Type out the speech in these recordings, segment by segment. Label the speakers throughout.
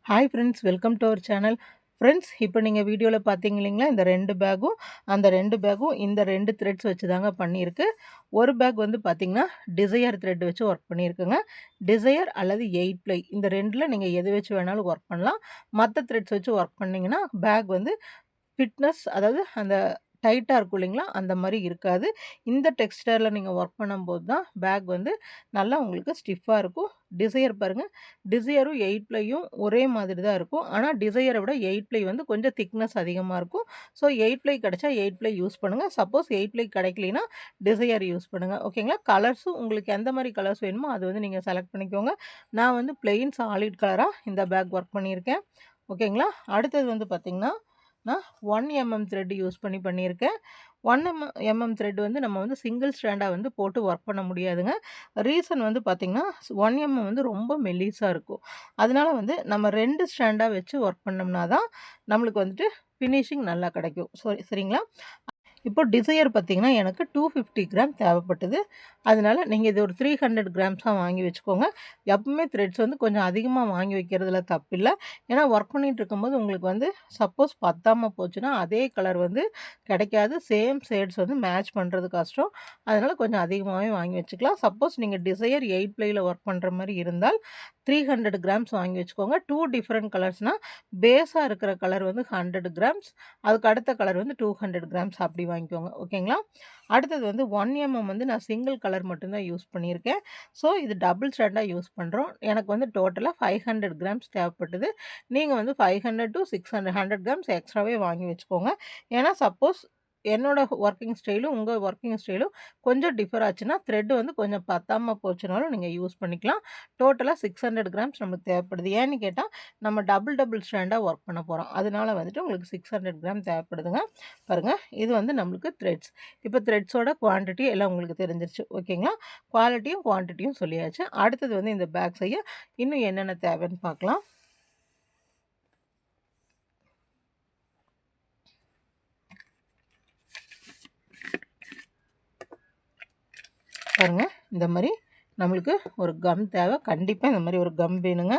Speaker 1: Hi friends, welcome to our channel. Friends, இப்போ நீங்கள் வீடியோவில் பார்த்தீங்க இல்லைங்களா, இந்த 2 பேக்கும் அந்த 2 பேக்கும் இந்த 2 த்ரெட்ஸ் வச்சு தாங்க பண்ணியிருக்கு. ஒரு பேக் வந்து பார்த்தீங்கன்னா டிசையர் த்ரெட் வச்சு ஒர்க் பண்ணியிருக்குங்க. டிசையர் அல்லது 8 ப்ளை இந்த 2ல் நீங்கள் எது வச்சு வேணாலும் ஒர்க் பண்ணலாம். மற்ற த்ரெட்ஸ் வச்சு ஒர்க் பண்ணிங்கன்னா பேக் வந்து ஃபிட்னஸ், அதாவது அந்த டைட்டாக இருக்கும் இல்லைங்களா, அந்த மாதிரி இருக்காது. இந்த டெக்ஸ்டரில் நீங்கள் ஒர்க் பண்ணும்போது தான் பேக் வந்து நல்லா உங்களுக்கு ஸ்டிஃபாக இருக்கும். டிசையர் பாருங்கள், டிசையரும் 8 ப்ளையும் ஒரே மாதிரி தான் இருக்கும். ஆனால் டிசையரை விட 8 ப்ளை வந்து கொஞ்சம் திக்னஸ் அதிகமாக இருக்கும். ஸோ 8 ப்ளை கிடைச்சா 8 ப்ளை யூஸ் பண்ணுங்கள். சப்போஸ் 8 ப்ளை கிடைக்கலனா டிசையர் யூஸ் பண்ணுங்கள். ஓகேங்களா? கலர்ஸும் உங்களுக்கு எந்த மாதிரி கலர்ஸ் வேணுமோ அது வந்து நீங்கள் செலக்ட் பண்ணிக்கோங்க. நான் வந்து பிளெயின் சாலிட் கலராக இந்த பேக் ஒர்க் பண்ணியிருக்கேன். ஓகேங்களா? அடுத்தது வந்து பார்த்திங்கன்னா நான் 1 mm த்ரெட் யூஸ் பண்ணியிருக்கேன். 1 mm த்ரெட் வந்து நம்ம வந்து சிங்கிள் ஸ்ட்ராண்டாக வந்து போட்டு ஒர்க் பண்ண முடியாதுங்க. ரீசன் வந்து பார்த்திங்கன்னா 1 mm வந்து ரொம்ப மெல்லிஸாக இருக்கும். அதனால வந்து நம்ம 2 ஸ்ட்ராண்டாக வச்சு ஒர்க் பண்ணோம்னா தான் நம்மளுக்கு வந்துட்டு ஃபினிஷிங் நல்லா கிடைக்கும். சரிங்களா? இப்போ டிசையர் பார்த்திங்கன்னா எனக்கு 250 கிராம் தேவைப்பட்டது. அதனால் நீங்கள் இது ஒரு 300 கிராம்ஸாக வாங்கி வச்சுக்கோங்க. எப்பவுமே த்ரெட்ஸ் வந்து கொஞ்சம் அதிகமாக வாங்கி வைக்கிறதுல தப்பில்லை. ஏன்னா ஒர்க் பண்ணிகிட்டு இருக்கும்போது உங்களுக்கு வந்து சப்போஸ் பத்தாமல் போச்சுன்னா அதே கலர் வந்து கிடைக்காது. சேம் ஷேட்ஸ் வந்து மேட்ச் பண்ணுறது கஷ்டம். அதனால் கொஞ்சம் அதிகமாகவே வாங்கி வச்சுக்கலாம். சப்போஸ் நீங்கள் டிசையர் 8 ப்ளையில் ஒர்க் பண்ணுற மாதிரி இருந்தால் 300 கிராம்ஸ் வாங்கி வச்சுக்கோங்க. 2 டிஃப்ரெண்ட் கலர்ஸ்னால் பேஸாக இருக்கிற கலர் வந்து 100 கிராம்ஸ், அதுக்கு அடுத்த கலர் வந்து 200 கிராம்ஸ் அப்படி வாங்கிக்கோங்க. ஓகேங்களா? அடுத்தது வந்து 1 mm வந்து நான் சிங்கிள் கலர் மட்டும்தான் யூஸ் பண்ணியிருக்கேன். ஸோ இது டபுள் ஸ்ட்ராண்டாக யூஸ் பண்ணுறோம். எனக்கு வந்து டோட்டலாக 500 கிராம்ஸ் தேவைப்பட்டது. நீங்கள் வந்து 500 to 600 100 கிராம்ஸ் எக்ஸ்ட்ராவே வாங்கி வச்சுக்கோங்க. ஏன்னா சப்போஸ் என்னோட ஒர்க்கிங் ஸ்டைலும் உங்கள் ஒர்க்கிங் ஸ்டைலும் கொஞ்சம் டிஃபர் ஆச்சுன்னா த்ரெட் வந்து கொஞ்சம் பத்தாமல் போச்சுனாலும் நீங்கள் யூஸ் பண்ணிக்கலாம். டோட்டலாக 600 கிராம்ஸ் நமக்கு தேவைப்படுது. ஏன்னு கேட்டால் நம்ம டபுள் ஸ்ட்ராண்டாக ஒர்க் பண்ண போகிறோம். அதனால வந்துட்டு உங்களுக்கு 600 கிராம் தேவைப்படுதுங்க. பாருங்கள், இது வந்து நம்மளுக்கு த்ரெட்ஸ். இப்போ த்ரெட்ஸோட குவான்டிட்டி எல்லாம் உங்களுக்கு தெரிஞ்சிருச்சு. ஓகேங்களா? குவாலிட்டியும் குவான்டிட்டியும் சொல்லியாச்சு. அடுத்தது வந்து இந்த பேக் செய்ய இன்னும் என்னென்ன தேவைன்னு பார்க்கலாம். பாருங்கள், இந்த மாதிரி நம்மளுக்கு ஒரு கம் தேவை. கண்டிப்பாக இந்த மாதிரி ஒரு கம் வேணுங்க.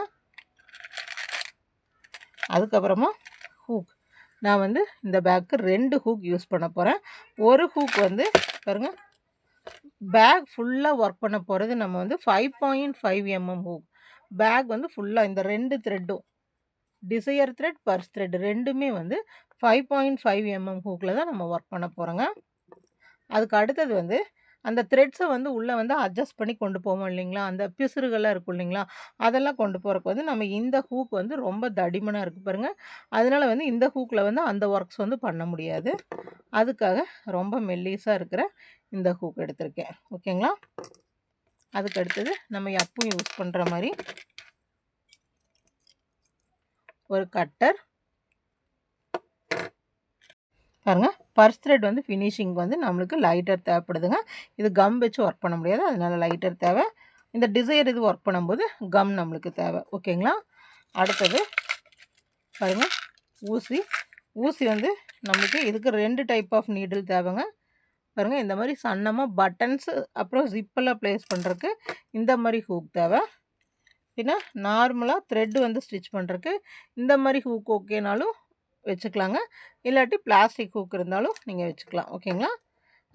Speaker 1: அதுக்கப்புறமா ஹூக். நான் வந்து இந்த பேக்கு 2 ஹூக் யூஸ் பண்ண போகிறேன். ஒரு ஹூக் வந்து பாருங்கள், பேக் ஃபுல்லாக ஒர்க் பண்ண போகிறது நம்ம வந்து 5.5 mm ஹூக். பேக் வந்து ஃபுல்லாக இந்த 2 த்ரெட்டும் டிசையர் த்ரெட், பர்ஸ் த்ரெட் ரெண்டுமே வந்து 5.5 mm ஹூக்கில் தான் நம்ம ஒர்க் பண்ண போகிறோங்க. அதுக்கு அடுத்தது வந்து அந்த த்ரெட்ஸை வந்து உள்ளே வந்து அட்ஜஸ்ட் பண்ணி கொண்டு போவோம் இல்லைங்களா, அந்த பிசுறுகள்லாம் இருக்கும் இல்லைங்களா, அதெல்லாம் கொண்டு போகிறக்கு வந்து நம்ம இந்த ஹூக் வந்து ரொம்ப தடிமனாக இருக்குது பாருங்கள். அதனால் வந்து இந்த ஹூக்கில் வந்து அந்த ஒர்க்ஸ் வந்து பண்ண முடியாது. அதுக்காக ரொம்ப மெல்லிஸாக இருக்கிற இந்த ஹூக் எடுத்திருக்கேன். ஓகேங்களா? அதுக்கு அடுத்தது நம்ம எப்பவும் யூஸ் பண்ணுற மாதிரி ஒரு கட்டர். பாருங்கள், பர்ஸ் த்ரெட் வந்து ஃபினிஷிங் வந்து நம்மளுக்கு லைட்டர் தேவைப்படுதுங்க. இது கம் வச்சு ஒர்க் பண்ண முடியாது, அதனால் லைட்டர் தேவை. இந்த டிசையர் இது ஒர்க் பண்ணும்போது கம் நம்மளுக்கு தேவை. ஓகேங்களா? அடுத்தது பாருங்கள், ஊசி. ஊசி வந்து நம்மளுக்கு இதுக்கு 2 டைப் ஆஃப் நீடில் தேவைங்க. பாருங்கள், இந்த மாதிரி சன்னமாக பட்டன்ஸு அப்புறம் ஜிப்பெல்லாம் ப்ளேஸ் பண்ணுறதுக்கு இந்த மாதிரி ஹூக் தேவை. பின்ன நார்மலாக த்ரெட்டு வந்து ஸ்டிச் பண்ணுறதுக்கு இந்த மாதிரி ஹூக் ஓகேனாலும் வச்சுக்கலாங்க. இல்லாட்டி பிளாஸ்டிக் ஹூக் இருந்தாலும் நீங்கள் வச்சுக்கலாம். ஓகேங்களா?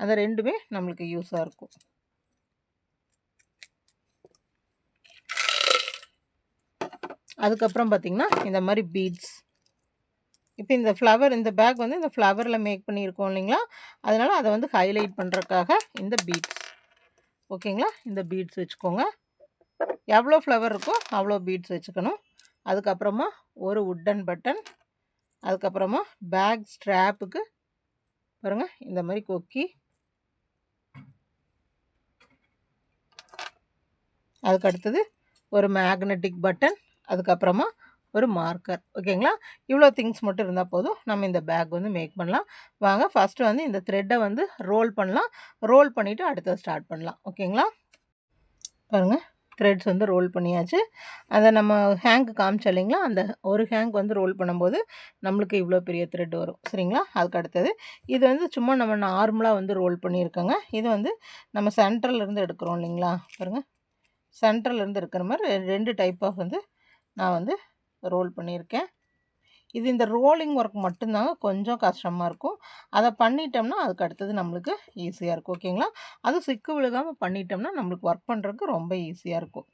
Speaker 1: அந்த ரெண்டுமே நம்மளுக்கு யூஸாக இருக்கும். அதுக்கப்புறம் பார்த்திங்கன்னா இந்த மாதிரி பீட்ஸ். இப்போ இந்த ஃப்ளவர், இந்த பேக் வந்து இந்த ஃப்ளவரில் மேக் பண்ணியிருக்கோம் இல்லைங்களா, அதனால் அதை வந்து ஹைலைட் பண்ணுறதுக்காக இந்த பீட்ஸ். ஓகேங்களா? இந்த பீட்ஸ் வச்சுக்கோங்க. எவ்வளோ ஃப்ளவர் இருக்கோ அவ்வளோ பீட்ஸ் வச்சுக்கணும். அதுக்கப்புறமா ஒரு உட்டன் பட்டன். அதுக்கப்புறமா பேக் ஸ்ட்ராப்புக்கு பாருங்கள் இந்த மாதிரி கொக்கி. அதுக்கு அடுத்தது ஒரு மேக்னெட்டிக் பட்டன். அதுக்கப்புறமா ஒரு மார்க்கர். ஓகேங்களா? இவ்வளோ திங்ஸ் மட்டும் இருந்தால் போதும், நம்ம இந்த பேக் வந்து மேக் பண்ணலாம். வாங்க ஃபஸ்ட்டு வந்து இந்த த்ரெட்டை வந்து ரோல் பண்ணலாம். ரோல் பண்ணிவிட்டு அடுத்த ஸ்டார்ட் பண்ணலாம். ஓகேங்களா? பாருங்கள், த்ரெட்ஸ் வந்து ரோல் பண்ணியாச்சு. அதை நம்ம ஹேங்க்கு காமிச்சோம் இல்லைங்களா, அந்த ஒரு ஹேங்க் வந்து ரோல் பண்ணும்போது நம்மளுக்கு இவ்வளோ பெரிய த்ரெட் வரும். சரிங்களா? அதுக்கு அடுத்தது இது வந்து சும்மா நம்ம நார்மலாக வந்து ரோல் பண்ணியிருக்கோங்க. இது வந்து நம்ம சென்ட்ரல்லேருந்து எடுக்கிறோம் இல்லைங்களா, பாருங்கள், சென்ட்ரல்லேருந்து இருக்கிற மாதிரி 2 டைப் ஆஃப் வந்து நான் வந்து ரோல் பண்ணியிருக்கேன். இது இந்த ரோலிங் ஒர்க் மட்டும்தாங்க கொஞ்சம் கஷ்டமாக இருக்கும். அதை பண்ணிட்டோம்னா அதுக்கு அடுத்தது நம்மளுக்கு ஈஸியாக இருக்கும். ஓகேங்களா? அதுவும் சிக்கு விழுகாமல் பண்ணிட்டோம்னா நம்மளுக்கு ஒர்க் பண்ணுறதுக்கு ரொம்ப ஈஸியாக இருக்கும்.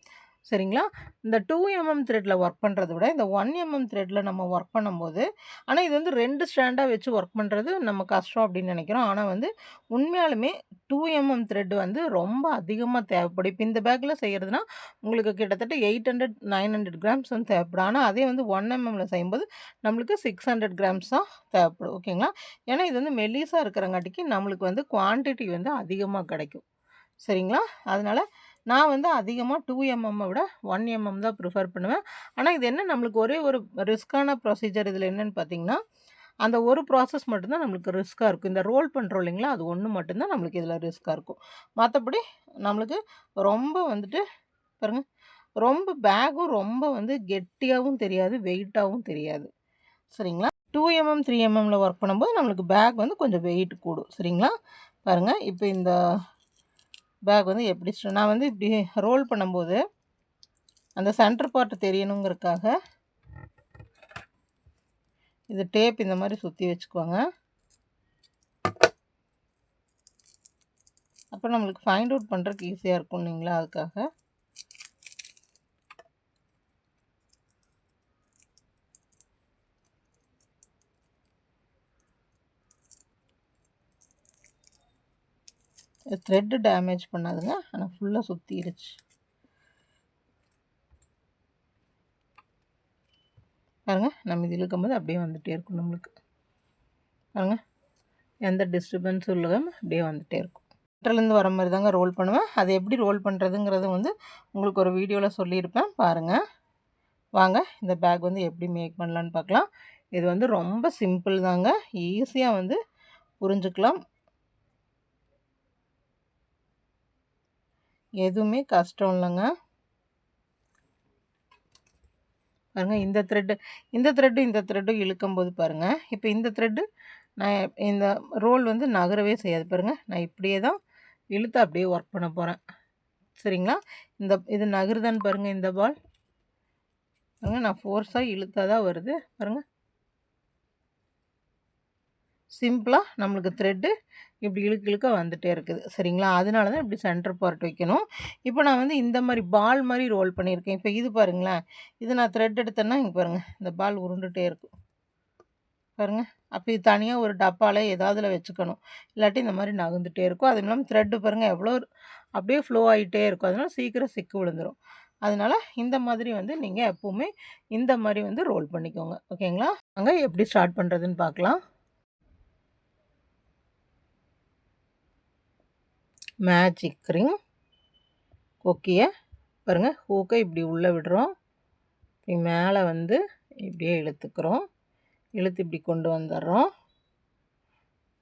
Speaker 1: சரிங்களா? இந்த 2mm த்ரெட்டில் ஒர்க் பண்ணுறத விட இந்த 1mm த்ரெட்டில் நம்ம ஒர்க் பண்ணும்போது ஆனால் இது வந்து 2 ஸ்டாண்டாக வச்சு ஒர்க் பண்ணுறது நம்ம கஷ்டம் அப்படின்னு நினைக்கிறோம். ஆனால் வந்து உண்மையாலுமே 2mm த்ரெட் வந்து ரொம்ப அதிகமாக தேவைப்படும். இப்போ இந்த பேக்கில் செய்கிறதுனா உங்களுக்கு கிட்டத்தட்ட 800 900 கிராம்ஸ் வந்து தேவைப்படும். ஆனால் அதே வந்து 1mmல செய்யும்போது நம்மளுக்கு 600 கிராம்ஸ் தான் தேவைப்படும். ஓகேங்களா? ஏன்னா இது வந்து மெல்லிஸாக இருக்கிறங்காட்டிக்கு நம்மளுக்கு வந்து குவான்டிட்டி வந்து அதிகமாக கிடைக்கும். சரிங்களா? அதனால் நான் வந்து அதிகமாக 2mm விட 1mm தான் ப்ரிஃபர் பண்ணுவேன். ஆனால் இது என்ன நம்மளுக்கு ஒரே ஒரு ரிஸ்க்கான ப்ரொசீஜர் இதில் என்னென்னு பார்த்தீங்கன்னா, அந்த ஒரு ப்ராசஸ் மட்டும்தான் நம்மளுக்கு ரிஸ்க்காக இருக்கும். இந்த ரோல் பண்ணுறோம் இல்லைங்களா, அது ஒன்று மட்டும்தான் நம்மளுக்கு இதில் ரிஸ்க்காக இருக்கும். மற்றபடி நம்மளுக்கு ரொம்ப வந்துட்டு பாருங்க, ரொம்ப பேக்கும் ரொம்ப வந்து கெட்டியாகவும் தெரியாது, வெயிட்டாகவும் தெரியாது. சரிங்களா? 2mm 3mmல ஒர்க் பண்ணும்போது நம்மளுக்கு பேக் வந்து கொஞ்சம் வெயிட் கூடும். சரிங்களா? பாருங்கள், இப்போ இந்த பேக் வந்து எப்படி நான் வந்து இப்படி ரோல் பண்ணும்போது அந்த சென்டர் பார்ட் தெரியணுங்கிறதுக்காக இது டேப் இந்த மாதிரி சுற்றி வச்சுக்குவாங்க. அப்போ நம்மளுக்கு ஃபைண்ட் அவுட் பண்ணுறதுக்கு ஈஸியாக இருக்கும் இல்லைங்களா, அதுக்காக. த்ரெட்டு டேமேஜ் பண்ணாதுங்க, ஆனால் ஃபுல்லாக சுற்றிடுச்சு. பாருங்கள், நம்ம இது இழுக்கும்போது அப்படியே வந்துகிட்டே இருக்கும் நம்மளுக்கு. பாருங்கள், எந்த டிஸ்டர்பன்ஸும் இல்லாமல் அப்படியே வந்துகிட்டே இருக்கும். சென்டர்லேருந்து வர மாதிரி தாங்க ரோல் பண்ணுவேன். அது எப்படி ரோல் பண்ணுறதுங்கிறது வந்து உங்களுக்கு ஒரு வீடியோவில் சொல்லியிருப்பேன், பாருங்கள். வாங்க இந்த பேக் வந்து எப்படி மேக் பண்ணலான்னு பார்க்கலாம். இது வந்து ரொம்ப சிம்பிள் தாங்க, ஈஸியாக வந்து புரிஞ்சுக்கலாம். எதுவுமே கஷ்டம் இல்லைங்க. பாருங்கள், இந்த த்ரெட்டும் இழுக்கும்போது பாருங்கள், இப்போ இந்த த்ரெட்டு நான் இந்த ரோல் வந்து நகரவே செய்யாது. பாருங்கள், நான் இப்படியே தான் இழுத்து அப்படியே ஒர்க் பண்ண போகிறேன். சரிங்களா? இது நகருதான்னு பாருங்கள். இந்த பால் பாருங்கள், நான் ஃபோர்ஸாக இழுத்தா தான் வருது. பாருங்கள், சிம்பிளாக நம்மளுக்கு த்ரெட்டு இப்படி இழுக்க வந்துகிட்டே இருக்குது. சரிங்களா? அதனால தான் இப்படி சென்டர் பார்ட் வைக்கணும். இப்போ நான் வந்து இந்த மாதிரி பால் மாதிரி ரோல் பண்ணியிருக்கேன். இப்போ இது பாருங்களேன், இது நான் த்ரெட் எடுத்தேன்னா இங்கே பாருங்கள், இந்த பால் உருண்டுகிட்டே இருக்கும். பாருங்கள், அப்போ இது தனியாக ஒரு டப்பாவில் ஏதாவதுல வச்சுக்கணும், இல்லாட்டி இந்த மாதிரி நகர்ந்துகிட்டே இருக்கும். அதுவும் இல்லாமல் த்ரெட்டு பாருங்கள் எவ்வளோ அப்படியே ஃப்ளோ ஆகிட்டே இருக்கும். அதனால் சீக்கிரம் சிக்கு விழுந்துடும். அதனால் இந்த மாதிரி வந்து நீங்கள் எப்போவுமே இந்த மாதிரி வந்து ரோல் பண்ணிக்கோங்க. ஓகேங்களா? அங்கே எப்படி ஸ்டார்ட் பண்ணுறதுன்னு பார்க்கலாம். மேஜிக் ரிங் கொக்கியை பாருங்கள், ஹூக்கை இப்படி உள்ளே விடுறோம், இப்படி மேலே வந்து இப்படியே இழுத்துக்கிறோம், இழுத்து இப்படி கொண்டு வந்துடுறோம்.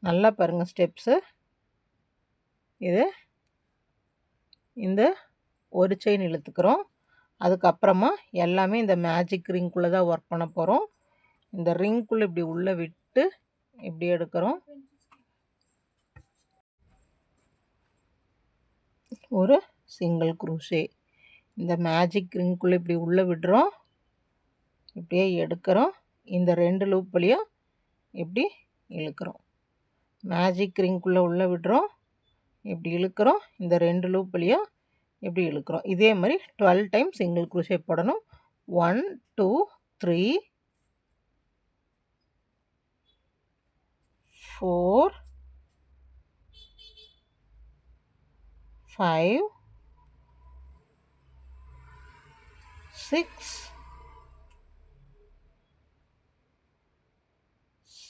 Speaker 1: நல்லா பாருங்கள் ஸ்டெப்ஸு. இது இந்த ஒரு செயின் இழுத்துக்கிறோம். அதுக்கப்புறமா எல்லாமே இந்த மேஜிக் ரிங்குள்ளே தான் ஒர்க் பண்ண போகிறோம். இந்த ரிங்குள்ளே இப்படி உள்ளே விட்டு இப்படி எடுக்கிறோம். ஒரு சிங்கிள் குரூஷே இந்த மேஜிக் ரிங்குள்ளே இப்படி உள்ளே விடுறோம், இப்படியே எடுக்கிறோம். இந்த 2 லூப் வழியாக இப்படி இழுக்கிறோம். மேஜிக் ரிங்குள்ளே உள்ளே விடுறோம், இப்படி இழுக்கிறோம். இந்த 2 லூப் வழியாக இப்படி இழுக்கிறோம். இதே மாதிரி 12 டைம் சிங்கிள் குரூஷே போடணும். 1 2 3 4 5 6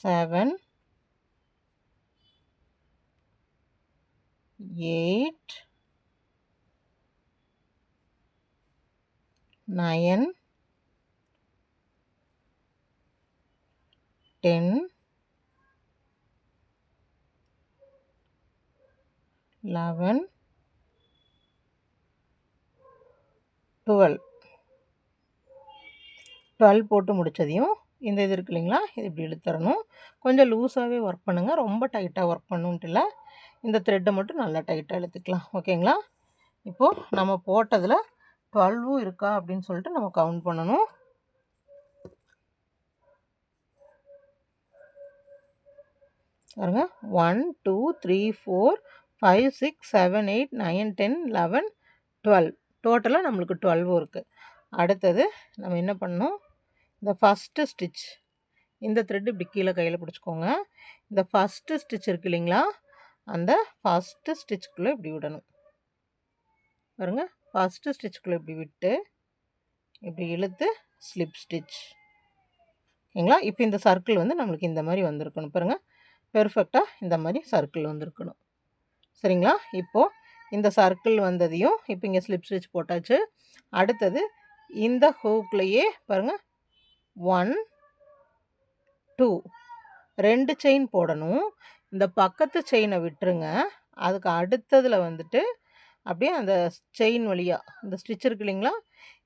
Speaker 1: 7 8 9 10 11 12 போட்டு முடித்ததையும் இந்த இது இருக்கு இல்லைங்களா, இது இப்படி இழுத்துறணும். கொஞ்சம் லூஸாகவே ஒர்க் பண்ணுங்கள், ரொம்ப டைட்டாக ஒர்க் பண்ணணுன்ட்டு இல்லை. இந்த த்ரெட்டை மட்டும் நல்லா டைட்டாக இழுத்துக்கலாம். ஓகேங்களா? இப்போது நம்ம போட்டதில் 12 இருக்கா அப்படின்னு சொல்லிட்டு நம்ம கவுண்ட் பண்ணணும். பாருங்க 1 2 3 4 5 6 7 8 9 10 11 12 டோட்டலாக நம்மளுக்கு 12 இருக்குது. அடுத்தது நம்ம என்ன பண்ணணும், இந்த ஃபஸ்ட்டு ஸ்டிச் இந்த த்ரெட் இப்படி கீழே கையில் பிடிச்சிக்கோங்க. இந்த ஃபஸ்ட்டு ஸ்டிச் இருக்கு இல்லைங்களா, அந்த ஃபஸ்ட்டு ஸ்டிச்சுக்குள்ளே இப்படி விடணும். பாருங்க ஃபஸ்ட்டு ஸ்டிச்சுக்குள்ளே இப்படி விட்டு இப்படி இழுத்து ஸ்லிப் ஸ்டிச். ஓகேங்களா, இப்போ இந்த சர்க்கிள் வந்து நம்மளுக்கு இந்த மாதிரி வந்திருக்கணும். பாருங்கள் பெர்ஃபெக்டாக இந்த மாதிரி சர்க்கிள் வந்திருக்கணும். சரிங்களா, இப்போது இந்த சர்க்கிள் வந்ததையும் இப்போ இங்கே ஸ்லிப் ஸ்டிச் போட்டாச்சு. அடுத்தது இந்த ஹூக்லேயே பாருங்கள் 1 2 2 செயின் போடணும். இந்த பக்கத்து செயினை விட்டுருங்க. அதுக்கு அடுத்ததில் வந்துட்டு அப்படியே அந்த செயின் வழியாக இந்த ஸ்டிச் இருக்கு இல்லைங்களா,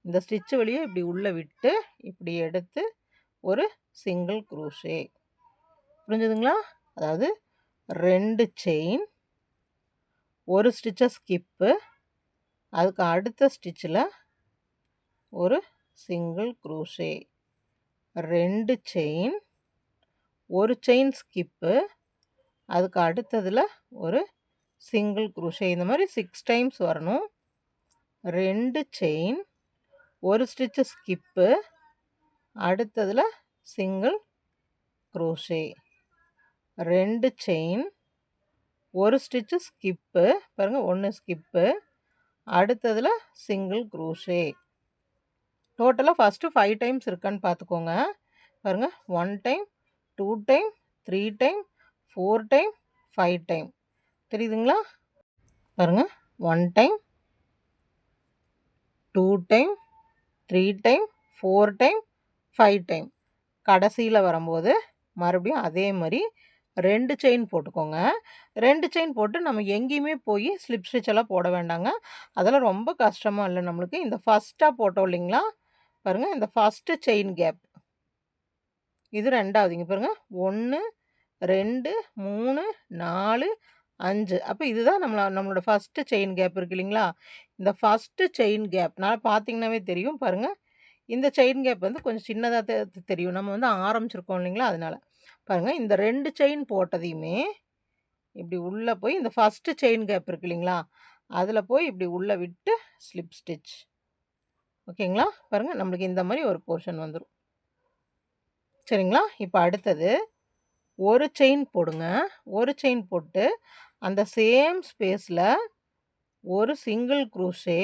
Speaker 1: இந்த ஸ்டிச் வழியாக இப்படி உள்ளே விட்டு இப்படி எடுத்து ஒரு சிங்கிள் க்ரூஷே. புரிஞ்சுதுங்களா, அதாவது 2 செயின், ஒரு ஸ்டிச்சை ஸ்கிப்பு, அதுக்கு அடுத்த ஸ்டிச்சில் ஒரு சிங்கிள் க்ரூஷே, 2 செயின், ஒரு செயின் ஸ்கிப்பு, அதுக்கு அடுத்ததில் ஒரு சிங்கிள் க்ரூஷே. இந்த மாதிரி 6 டைம்ஸ் வரணும். 2 செயின், ஒரு ஸ்டிச்சு ஸ்கிப்பு, அடுத்ததில் சிங்கிள் க்ரூஷே, 2 செயின், ஒரு ஸ்டிச்சு ஸ்கிப்பு, பாருங்கள் 1 ஸ்கிப்பு, அடுத்ததில் சிங்கிள் க்ரூஷே. டோட்டலாக ஃபஸ்ட்டு 5 டைம்ஸ் இருக்கான்னு பார்த்துக்கோங்க. பாருங்கள் 1 time 2 time 3 time 4 time 5 time. தெரியுதுங்களா, பாருங்கள் 1 time 2 time 3 time 4 time 5 time. கடைசியில் வரும்போது மறுபடியும் அதே மாதிரி 2 செயின் போட்டுக்கோங்க. 2 செயின் போட்டு நம்ம எங்கேயுமே போய் ஸ்லிப் ஸ்டிச் எல்லாம் போட வேண்டாங்க. அதெல்லாம் ரொம்ப கஷ்டமாக இல்லை நம்மளுக்கு. இந்த ஃபஸ்ட்டாக போட்டோம் இல்லைங்களா, பாருங்கள் இந்த ஃபஸ்ட்டு செயின் கேப் இது 2வது. இங்கே பாருங்கள் 1 2 3 4 5. அப்போ இதுதான் நம்மளோட ஃபஸ்ட்டு செயின் கேப் இருக்குது இல்லைங்களா. இந்த ஃபஸ்ட்டு செயின் கேப்னால் பார்த்தீங்கன்னாவே தெரியும். பாருங்கள் இந்த செயின் கேப் வந்து கொஞ்சம் சின்னதாக தெரியும். நம்ம வந்து ஆரம்பிச்சிருக்கோம் இல்லைங்களா, அதனால் பாருங்கள் இந்த 2 செயின் போட்டதையுமே இப்படி உள்ளே போய் இந்த ஃபஸ்ட்டு செயின் கேப் இருக்குது இல்லைங்களா, அதில் போய் இப்படி உள்ளே விட்டு ஸ்லிப் ஸ்டிச். ஓகேங்களா, பாருங்கள் நம்மளுக்கு இந்த மாதிரி ஒரு போர்ஷன் வந்துடும். சரிங்களா, இப்போ அடுத்தது ஒரு செயின் போடுங்க. ஒரு செயின் போட்டு அந்த சேம் ஸ்பேஸில் ஒரு சிங்கிள் க்ரூஷே,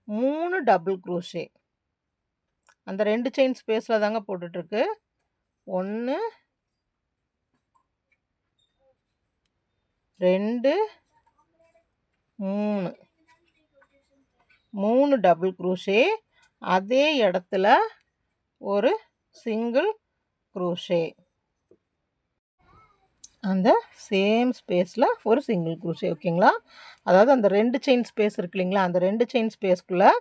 Speaker 1: 3 டபுள் க்ரூஷே. அந்த 2 செயின் ஸ்பேஸில் தாங்க போட்டுட்ருக்கு. 1 2 3 3 டபுள் க்ரூஷே. அதே இடத்துல ஒரு சிங்கிள் க்ரூஷே. அந்த சேம் ஸ்பேஸில் ஒரு சிங்கிள் க்ரூஷே. ஓகேங்களா, அதாவது அந்த 2 செயின் ஸ்பேஸ் இருக்கு இல்லைங்களா, அந்த 2 செயின் ஸ்பேஸ்க்குள்ளே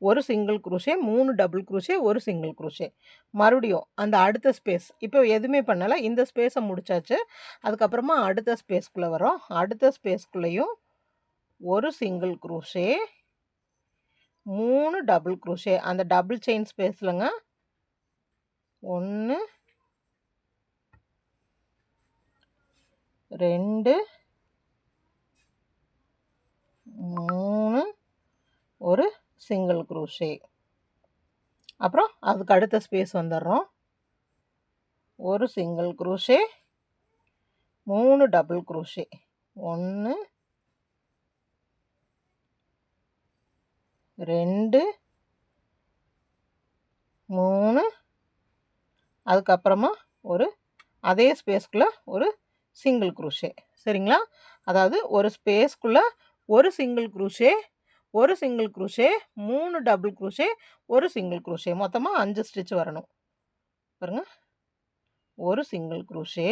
Speaker 1: ஒரு சிங்கிள் க்ரூஷே, 3 டபுள் க்ரூஷே, ஒரு சிங்கிள் க்ரூஷே. மறுபடியும் அந்த அடுத்த ஸ்பேஸ் இப்போ எதுவுமே பண்ணலை, இந்த ஸ்பேஸை முடிச்சாச்சு. அதுக்கப்புறமா அடுத்த ஸ்பேஸ்க்குள்ளே வரோம். அடுத்த ஸ்பேஸ்க்குள்ளேயும் ஒரு சிங்கிள் க்ரூஷே, 3 டபுள் க்ரூஷே. அந்த டபுள் செயின் ஸ்பேஸ்லங்க 1 2 3 ஒரு சிங்கிள் க்ரூஷே. அப்புறம் அதுக்கு அடுத்த ஸ்பேஸ் வந்துடுறோம். ஒரு சிங்கிள் க்ரூஷே, 3 டபுள் க்ரூஷே. 1 2 3. அதுக்கப்புறமா ஒரு அதே ஸ்பேஸ்க்குள்ளே ஒரு சிங்கிள் க்ரூஷே. சரிங்களா, அதாவது ஒரு ஸ்பேஸ்க்குள்ளே ஒரு சிங்கிள் க்ரூஷே, ஒரு சிங்கிள் க்ரூஷே, 3 டபுள் க்ரூஷே, ஒரு சிங்கிள் க்ரூஷே. மொத்தமாக 5 ஸ்டிச் வரணும். பாருங்கள் ஒரு சிங்கிள் க்ரூஷே,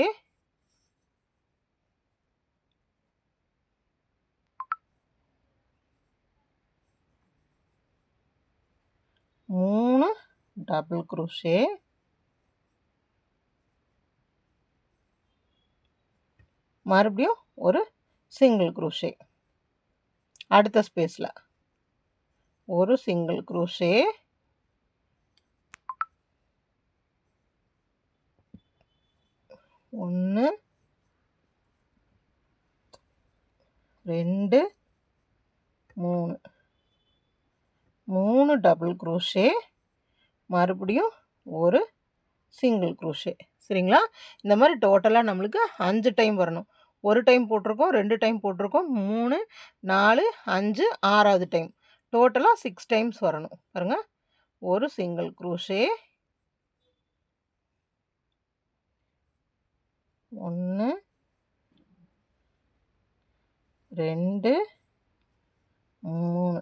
Speaker 1: 3 டபுள் க்ரூஷே, மறுபடியும் ஒரு சிங்கிள் க்ரூஷே. அடுத்த ஸ்பேஸில் ஒரு சிங்கிள் க்ரூஷே, 1 2 3 3 டபுள் க்ரோஷே, மறுபடியும் ஒரு சிங்கிள் க்ரோஷே. சரிங்களா? இந்த மாதிரி டோட்டலாக நம்மளுக்கு 5 டைம் வரணும். ஒரு டைம் போட்டிருக்கோம், 2 டைம் போட்டிருக்கோம், 3 4 5 6வது டைம். டோட்டலாக 6 டைம்ஸ் வரணும். பாருங்க, ஒரு சிங்கிள் க்ரோஷே, 1 2 3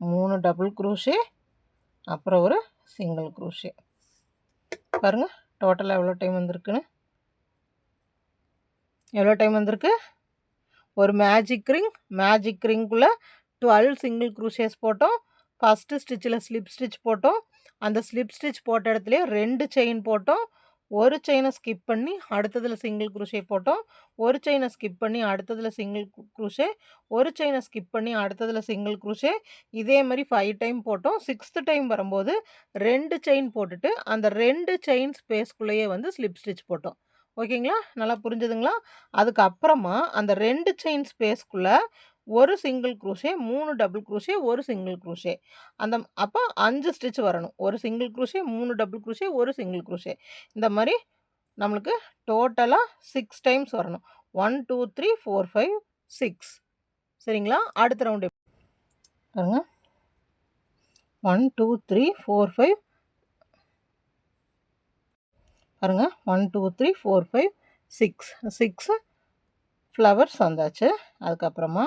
Speaker 1: 3 டபுள் க்ரோஷே, அப்புறம் ஒரு சிங்கிள் க்ரோஷே. பாருங்கள் டோட்டலாக எவ்வளோ டைம் வந்திருக்குன்னு. எவ்வளோ டைம் வந்திருக்கு? ஒரு மேஜிக் ரிங்குள்ளே 12 சிங்கிள் க்ரூஷேஸ் போட்டோம். ஃபஸ்ட்டு ஸ்டிச்சில் ஸ்லிப் ஸ்டிச் போட்டோம். அந்த ஸ்லிப் ஸ்டிச் போட்ட இடத்துலையே 2 செயின் போட்டோம். ஒரு செயினை ஸ்கிப் பண்ணி அடுத்ததில் சிங்கிள் க்ரூஷே போட்டோம். ஒரு செயினை ஸ்கிப் பண்ணி அடுத்ததில் சிங்கிள் க்ரூஷே, ஒரு செயினை ஸ்கிப் பண்ணி அடுத்ததில் சிங்கிள் க்ரூஷே. இதே மாதிரி 5 டைம் போட்டோம். 6th டைம் வரும்போது 2 செயின் போட்டுட்டு அந்த 2 செயின் ஸ்பேஸ்க்குள்ளேயே வந்து ஸ்லிப் ஸ்டிச் போட்டோம். ஓகேங்களா? நல்லா புரிஞ்சுதுங்களா? அதுக்கப்புறமா அந்த 2 செயின் ஸ்பேஸ்க்குள்ளே ஒரு சிங்கிள் க்ரூஷே, 3 டபுள் க்ரூஷே, ஒரு சிங்கிள் க்ரூஷே. அப்போ 5 ஸ்டிச் வரணும். ஒரு சிங்கிள் க்ரூஷே, 3 டபுள் க்ரூஷே, ஒரு சிங்கிள் க்ரூஷே. இந்த மாதிரி நம்மளுக்கு டோட்டலாக 6 டைம்ஸ் வரணும். 1 2 3 4 5 6. சரிங்களா? அடுத்த ரவுண்டு பாருங்க. 1 2 3 4 5 பாருங்க. 1 2 3 4 5 6 ஃப்ளவர்ஸ் வந்தாச்சு. அதுக்கப்புறமா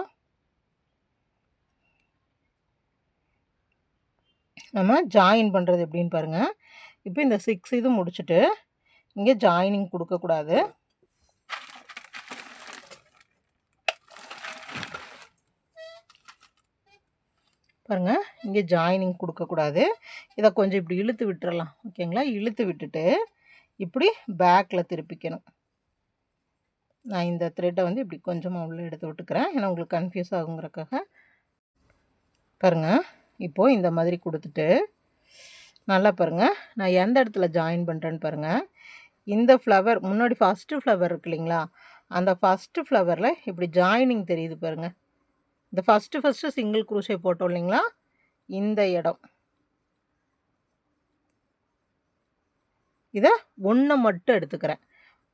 Speaker 1: நம்ம ஜாயின் பண்ணுறது எப்படின்னு பாருங்கள். இப்போ இந்த 6 இது முடிச்சுட்டு இங்கே ஜாயினிங் கொடுக்கக்கூடாது. பாருங்கள், இங்கே ஜாயினிங் கொடுக்கக்கூடாது. இதை கொஞ்சம் இப்படி இழுத்து விட்டுறலாம். ஓகேங்களா? இழுத்து விட்டுட்டு இப்படி பேக்கில் திருப்பிக்கணும். நான் இந்த த்ரெட்டை வந்து இப்படி கொஞ்சமாக உள்ளே எடுத்து விட்டுக்கிறேன், ஏன்னா உங்களுக்கு கன்ஃபியூஸ் ஆகுங்கிறக்காக. பாருங்கள், இப்போது இந்த மாதிரி கொடுத்துட்டு நல்லா பாருங்கள், நான் எந்த இடத்துல ஜாயின் பண்ணுறேன்னு பாருங்கள். இந்த ஃப்ளவர் முன்னாடி ஃபஸ்ட்டு ஃப்ளவர் இருக்கு இல்லைங்களா, அந்த ஃபஸ்ட்டு ஃப்ளவரில் இப்படி ஜாயினிங் தெரியுது பாருங்கள். இந்த ஃபஸ்ட்டு சிங்கிள் க்ரூஷே போட்டோம் இல்லைங்களா, இந்த இடம் இதை ஒன்றை மட்டும் எடுத்துக்கிறேன்.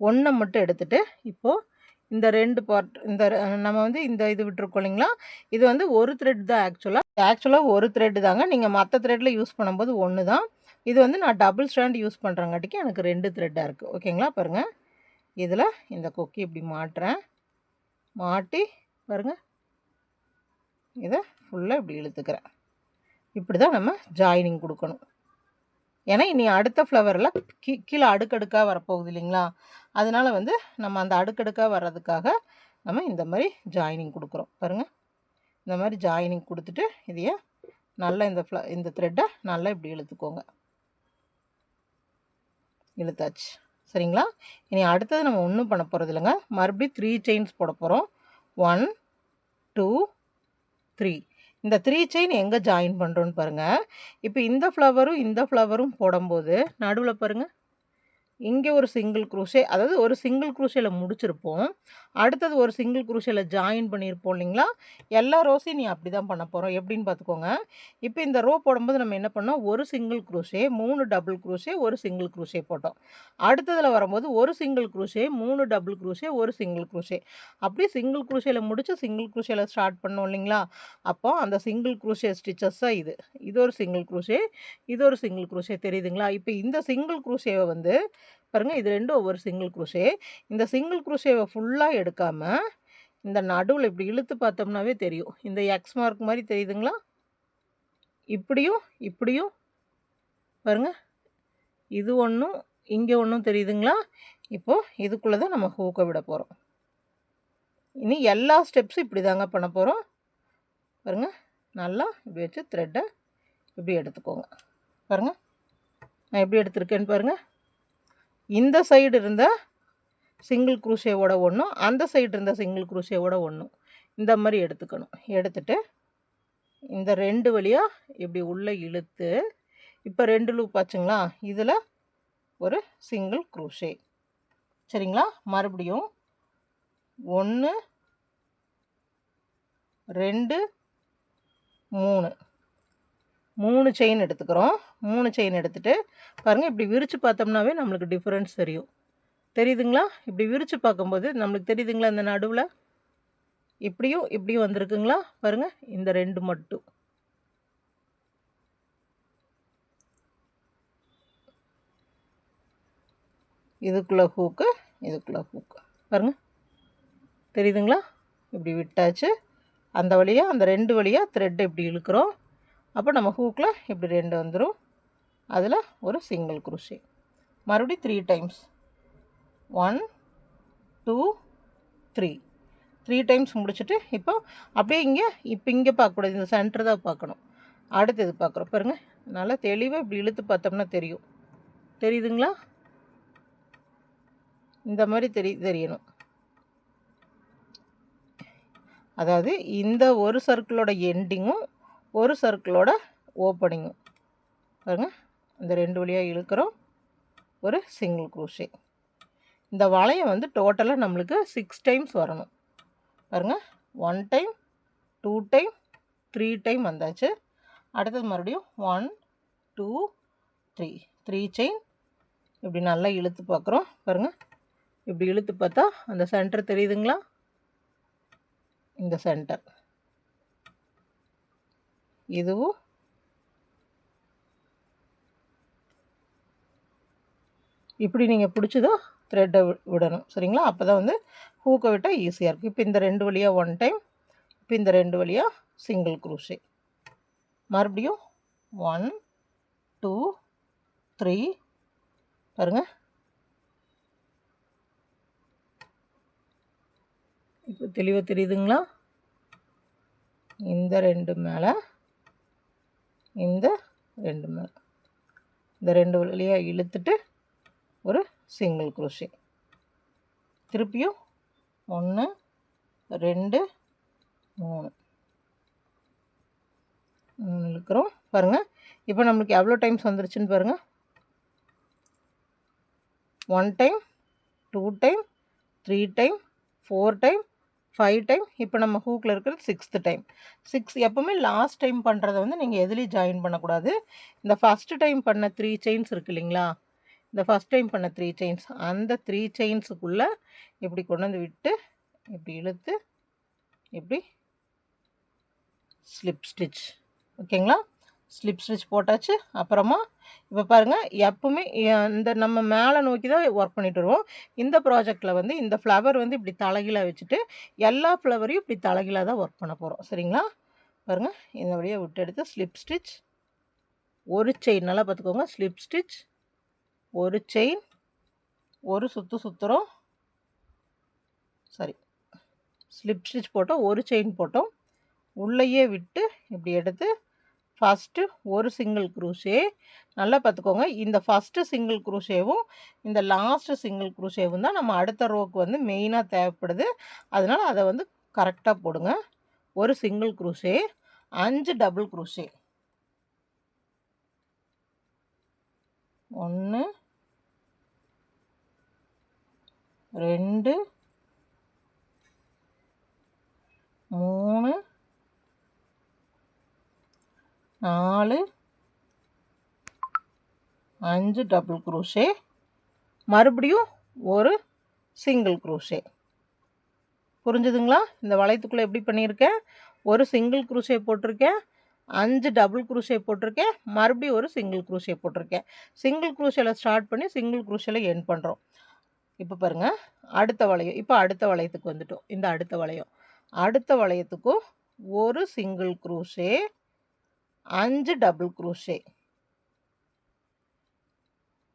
Speaker 1: ஒன்றை மட்டும் எடுத்துகிட்டு இப்போது இந்த 2 பார்ட், இந்த நம்ம வந்து இந்த இது விட்டுருக்கோம் இல்லைங்களா, இது வந்து ஒரு த்ரெட் தான். ஆக்சுவலாக ஒரு த்ரெட்டு தாங்க. நீங்கள் மற்ற த்ரெட்டில் யூஸ் பண்ணும்போது ஒன்று தான். இது வந்து நான் டபுள் ஸ்டாண்ட் யூஸ் பண்ணுறங்காட்டிக்கு எனக்கு 2 த்ரெட்டாக இருக்குது. ஓகேங்களா? பாருங்கள், இதில் இந்த கொக்கி இப்படி மாட்டுறேன். மாட்டி பாருங்கள், இதை ஃபுல்லாக இப்படி இழுத்துக்கிறேன். இப்படி தான் நம்ம ஜாயினிங் கொடுக்கணும். ஏன்னா இனி அடுத்த ஃப்ளவரில் கீழே அடுக்கடுக்காக வரப்போகுது இல்லைங்களா, அதனால் வந்து நம்ம அந்த அடுக்கடுக்காக வர்றதுக்காக நம்ம இந்த மாதிரி ஜாயினிங் கொடுக்குறோம். பாருங்கள், இந்த மாதிரி ஜாயினிங் கொடுத்துட்டு இதையே நல்லா இந்த த்ரெட்டை நல்லா இப்படி இழுத்துக்கோங்க. இழுத்தாச்சு. சரிங்களா? இனி அடுத்தது நம்ம ஒன்றும் பண்ண போகிறது இல்லைங்க. மறுபடியும் 3 செயின்ஸ் போட போகிறோம். 1 2 3. இந்த 3 செயின் எங்கே ஜாயின் பண்ணுறோன்னு பாருங்கள். இப்போ இந்த ஃப்ளவரும் போடும்போது நடுவில் பாருங்கள், இங்கே ஒரு சிங்கிள் க்ரூஷே, அதாவது ஒரு சிங்கிள் க்ரூஷேல முடிச்சிருப்போம். அடுத்தது ஒரு சிங்கிள் க்ரூஷேல ஜாயின் பண்ணியிருப்போம் இல்லைங்களா. எல்லா ரோஸையும் நீ அப்படி தான் பண்ண போகிறோம். எப்படின்னு பார்த்துக்கோங்க. இப்போ இந்த ரோ போடும்போது நம்ம என்ன பண்ணோம், ஒரு சிங்கிள் க்ரூஷே, 3 டபுள் க்ரூஷே, ஒரு சிங்கிள் க்ரூஷே போட்டோம். அடுத்ததில் வரும்போது ஒரு சிங்கிள் க்ரூஷே, 3 டபுள் க்ரூஷே, ஒரு சிங்கிள் க்ரூஷே. அப்படியே சிங்கிள் க்ரூஷேல முடிச்சு சிங்கிள் க்ரூஷேல ஸ்டார்ட் பண்ணோம் இல்லைங்களா. அப்போ அந்த சிங்கிள் க்ரூஷே ஸ்டிச்சஸ் தான் இது. இது ஒரு சிங்கிள் க்ரூஷே, இது ஒரு சிங்கிள் க்ரூஷே, தெரியுதுங்களா. இப்போ இந்த சிங்கிள் க்ரூஷேவை வந்து பாருங்கள், இது ரெண்டும் ஒவ்வொரு சிங்கிள் க்ரூஷே. இந்த சிங்கிள் க்ரூஷேவை ஃபுல்லாக எடுக்காமல் இந்த நடுவில் இப்படி இழுத்து பார்த்தோம்னாவே தெரியும். இந்த எக்ஸ் மார்க் மாதிரி தெரியுதுங்களா. இப்படியும் பாருங்கள், இது ஒன்றும் இங்கே ஒன்றும் தெரியுதுங்களா. இப்போது இதுக்குள்ளே தான் நம்ம ஹூக்கை விட போகிறோம். இனி எல்லா ஸ்டெப்ஸும் இப்படி தாங்க பண்ண போகிறோம். பாருங்கள், நல்லா இப்படி வச்சு த்ரெட்டை இப்படி எடுத்துக்கோங்க. பாருங்கள், நான் எப்படி எடுத்திருக்கேன்னு பாருங்கள். இந்த சைடு இருந்த சிங்கிள் க்ரூஷேவோட ஒன்றும், அந்த சைடு இருந்த சிங்கிள் க்ரூஷேவோட ஒன்றும், இந்த மாதிரி எடுத்துக்கணும். எடுத்துட்டு இந்த 2 வழியாக இப்படி உள்ளே இழுத்து, இப்போ 2 லூப் ஆச்சுங்களா, இதில் ஒரு சிங்கிள் க்ரூஷே. சரிங்களா? மறுபடியும் 1 2 3 3 செயின் எடுத்துக்கிறோம். 3 செயின் எடுத்துகிட்டு பாருங்கள், இப்படி விரித்து பார்த்தோம்னாவே நம்மளுக்கு டிஃப்ரென்ஸ் தெரியும். தெரியுதுங்களா? இப்படி விரித்து பார்க்கும்போது நம்மளுக்கு தெரியுதுங்களா? இந்த நடுவில் இப்படியும் இப்படியும் வந்திருக்குங்களா? பாருங்கள், இந்த 2 மட்டும். இதுக்குள்ளே ஹூக்கு, இதுக்குள்ளே ஹூக்கு. பாருங்கள், தெரியுதுங்களா? இப்படி விட்டாச்சு. அந்த வழியாக, அந்த 2 வழியாக த்ரெட் இப்படி இழுக்கிறோம். அப்போ நம்ம ஹூக்கில் இப்படி 2 வந்துடும். அதில் ஒரு சிங்கிள் குரோஷே. மறுபடியும் 3 டைம்ஸ். 1 2 3 3 டைம்ஸ் முடிச்சுட்டு இப்போ அப்படியே இங்கே பார்க்கக்கூடாது, இந்த சென்டர் தான் பார்க்கணும். அடுத்து இது பார்க்குறோம் பாருங்கள், நல்லா தெளிவாக இப்படி இழுத்து பார்த்தோம்னா தெரியும். தெரியுதுங்களா? இந்த மாதிரி தெரியணும். அதாவது இந்த ஒரு சர்க்கிளோட எண்டிங்கும் ஒரு சர்க்கிளோட ஓப்பனிங்கும் பாருங்கள், இந்த 2 வழியாக இழுக்கிறோம். ஒரு சிங்கிள் குரோஷே. இந்த வளையம் வந்து டோட்டலாக நம்மளுக்கு 6 டைம்ஸ் வரணும். பாருங்கள், 1 டைம் 2 டைம் 3 டைம் வந்தாச்சு. அடுத்தது மறுபடியும் 1 2 3 செயின் இப்படி நல்லா இழுத்து பார்க்குறோம். பாருங்கள், இப்படி இழுத்து பார்த்தா அந்த சென்டர் தெரியுதுங்களா? இந்த சென்டர் இதுவும் இப்படி நீங்கள் பிடிச்சதோ த்ரெட்டை விடணும். சரிங்களா? அப்போ தான் வந்து ஹூக்கை விட்டால் ஈஸியாக இருக்கும். இப்போ இந்த 2 வழியாக 1 டைம், இப்போ இந்த 2 வழியாக சிங்கிள் குரோஷே. மறுபடியும் 1 2 3 பாருங்கள். இப்போ தெளிவாக தெரியுதுங்களா? இந்த 2 மேலே, இந்த 2 மேலே, இந்த 2 வழியாக இழுத்துட்டு ஒரு சிங்கிள் குரோஷே. திருப்பியும் 1 2 3 இழுக்கிறோம். பாருங்கள், இப்போ நம்மளுக்கு எவ்வளோ டைம்ஸ் வந்துருச்சுன்னு பாருங்கள். 1 time 2 time 3 time 4 time 5 time. இப்போ நம்ம ஹூக்கில் இருக்கிறது 6th டைம். 6 எப்போவுமே லாஸ்ட் டைம் பண்ணுறதை வந்து நீங்கள் எதுலேயும் ஜாயின் பண்ணக்கூடாது. இந்த ஃபஸ்ட்டு டைம் பண்ண 3 செயின்ஸ் இருக்குது இல்லைங்களா? இந்த ஃபஸ்ட் டைம் பண்ண 3 செயின்ஸ், அந்த 3 செயின்ஸுக்குள்ளே இப்படி கொண்டு வந்து விட்டு இப்படி இழுத்து இப்படி ஸ்லிப் ஸ்டிச். ஓகேங்களா? ஸ்லிப் ஸ்டிச் போட்டாச்சு. அப்புறமா இப்போ பாருங்கள், எப்பவுமே இந்த நம்ம மேலே நோக்கி தான் ஒர்க் பண்ணிட்டு வருவோம். இந்த ப்ராஜெக்டில் வந்து இந்த ஃப்ளவர் வந்து இப்படி தலைகீழாக வச்சுட்டு எல்லா ஃப்ளவரையும் இப்படி தலைகீழாக தான் ஒர்க் பண்ண போகிறோம். சரிங்களா? பாருங்கள், இந்த வழியாக விட்டு எடுத்து ஸ்லிப் ஸ்டிச், ஒரு செயின் நல்லா பார்த்துக்கோங்க. ஸ்லிப் ஸ்டிச், ஒரு செயின், ஒரு சுற்றுறோம். சரி, ஸ்லிப் ஸ்டிச் போட்டோம், ஒரு செயின் போட்டோம். உள்ளேயே விட்டு இப்படி எடுத்து ஃபஸ்ட்டு ஒரு சிங்கிள் குரோஷே. நல்லா பார்த்துக்கோங்க, இந்த ஃபஸ்ட்டு சிங்கிள் குரோஷேவும் இந்த லாஸ்ட்டு சிங்கிள் குரோஷேவும் தான் நம்ம அடுத்த ரோக்கு வந்து மெயினாக தேவைப்படுது. அதனால் அதை வந்து கரெக்டாக போடுங்க. ஒரு single crochet, 5 double crochet. 1 2 3 4 5 double crochet. மறுபடியும் ஒரு சிங்கிள் குரோஷே. புரிஞ்சுதுங்களா? இந்த வளையத்துக்குள்ளே எப்படி பண்ணியிருக்கேன்? ஒரு சிங்கிள் குரோஷே போட்டிருக்கேன், 5 டபுள் குரோஷே போட்டிருக்கேன், மறுபடியும் ஒரு சிங்கிள் குரோஷே போட்டிருக்கேன். சிங்கிள் குரோஷேல ஸ்டார்ட் பண்ணி சிங்கிள் குரோஷேல எண்ட் பண்ணுறோம். இப்போ பாருங்கள், அடுத்த வளையம். இப்போ அடுத்த வளையத்துக்கு வந்துட்டோம். இந்த அடுத்த வளையம், அடுத்த வளையத்துக்கும் ஒரு single crochet, 5 double crochet.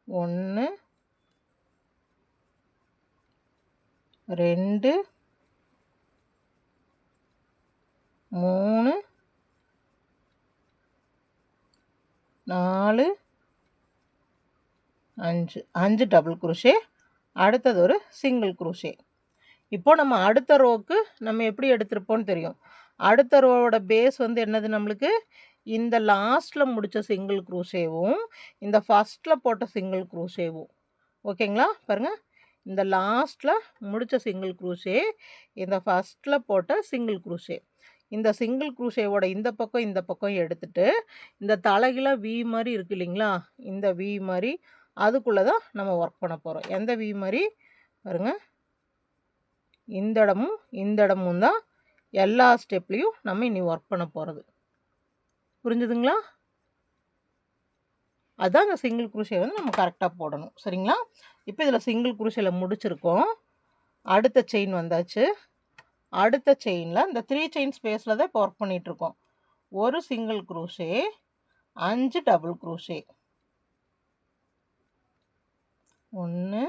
Speaker 1: 1 2 3 4 5 double crochet. அடுத்தது ஒரு சிங்கிள் குரோஷே. இப்போ நம்ம அடுத்த ரோக்கு நம்ம எப்படி எடுத்திருப்போம்னு தெரியும். அடுத்த ரோவோட பேஸ் வந்து என்னது நம்மளுக்கு? இந்த லாஸ்ட்டில் முடித்த சிங்கிள் குரோஷேவும் இந்த ஃபஸ்ட்டில் போட்ட சிங்கிள் குரோஷேவும். ஓகேங்களா? பாருங்கள், இந்த லாஸ்ட்டில் முடித்த சிங்கிள் குரோஷே, இந்த ஃபஸ்ட்டில் போட்ட சிங்கிள் குரோஷே, இந்த சிங்கிள் குரூஷேவோட இந்த பக்கம் எடுத்துட்டு இந்த தலைகீழா வி மாதிரி இருக்கு இல்லைங்களா, இந்த வி மாதிரி அதுக்குள்ளே தான் நம்ம ஒர்க் பண்ண போகிறோம். எந்த வி மாதிரி பாருங்கள், இந்த இடமும் தான் எல்லா ஸ்டெப்லேயும் நம்ம இனி ஒர்க் பண்ண போகிறது. புரிஞ்சுதுங்களா? அதுதான் இந்த சிங்கிள் குரூஷே வந்து நம்ம கரெக்டாக போடணும். சரிங்களா? இப்போ இதில் சிங்கிள் குரூஷேல முடிச்சிருக்கோம். அடுத்த செயின் வந்தாச்சு. அடுத்த செயினில் இந்த 3 செயின் ஸ்பேஸில் தான் இப்போ ஒர்க் பண்ணிகிட்ருக்கோம். ஒரு single crochet, 5 double crochet. 1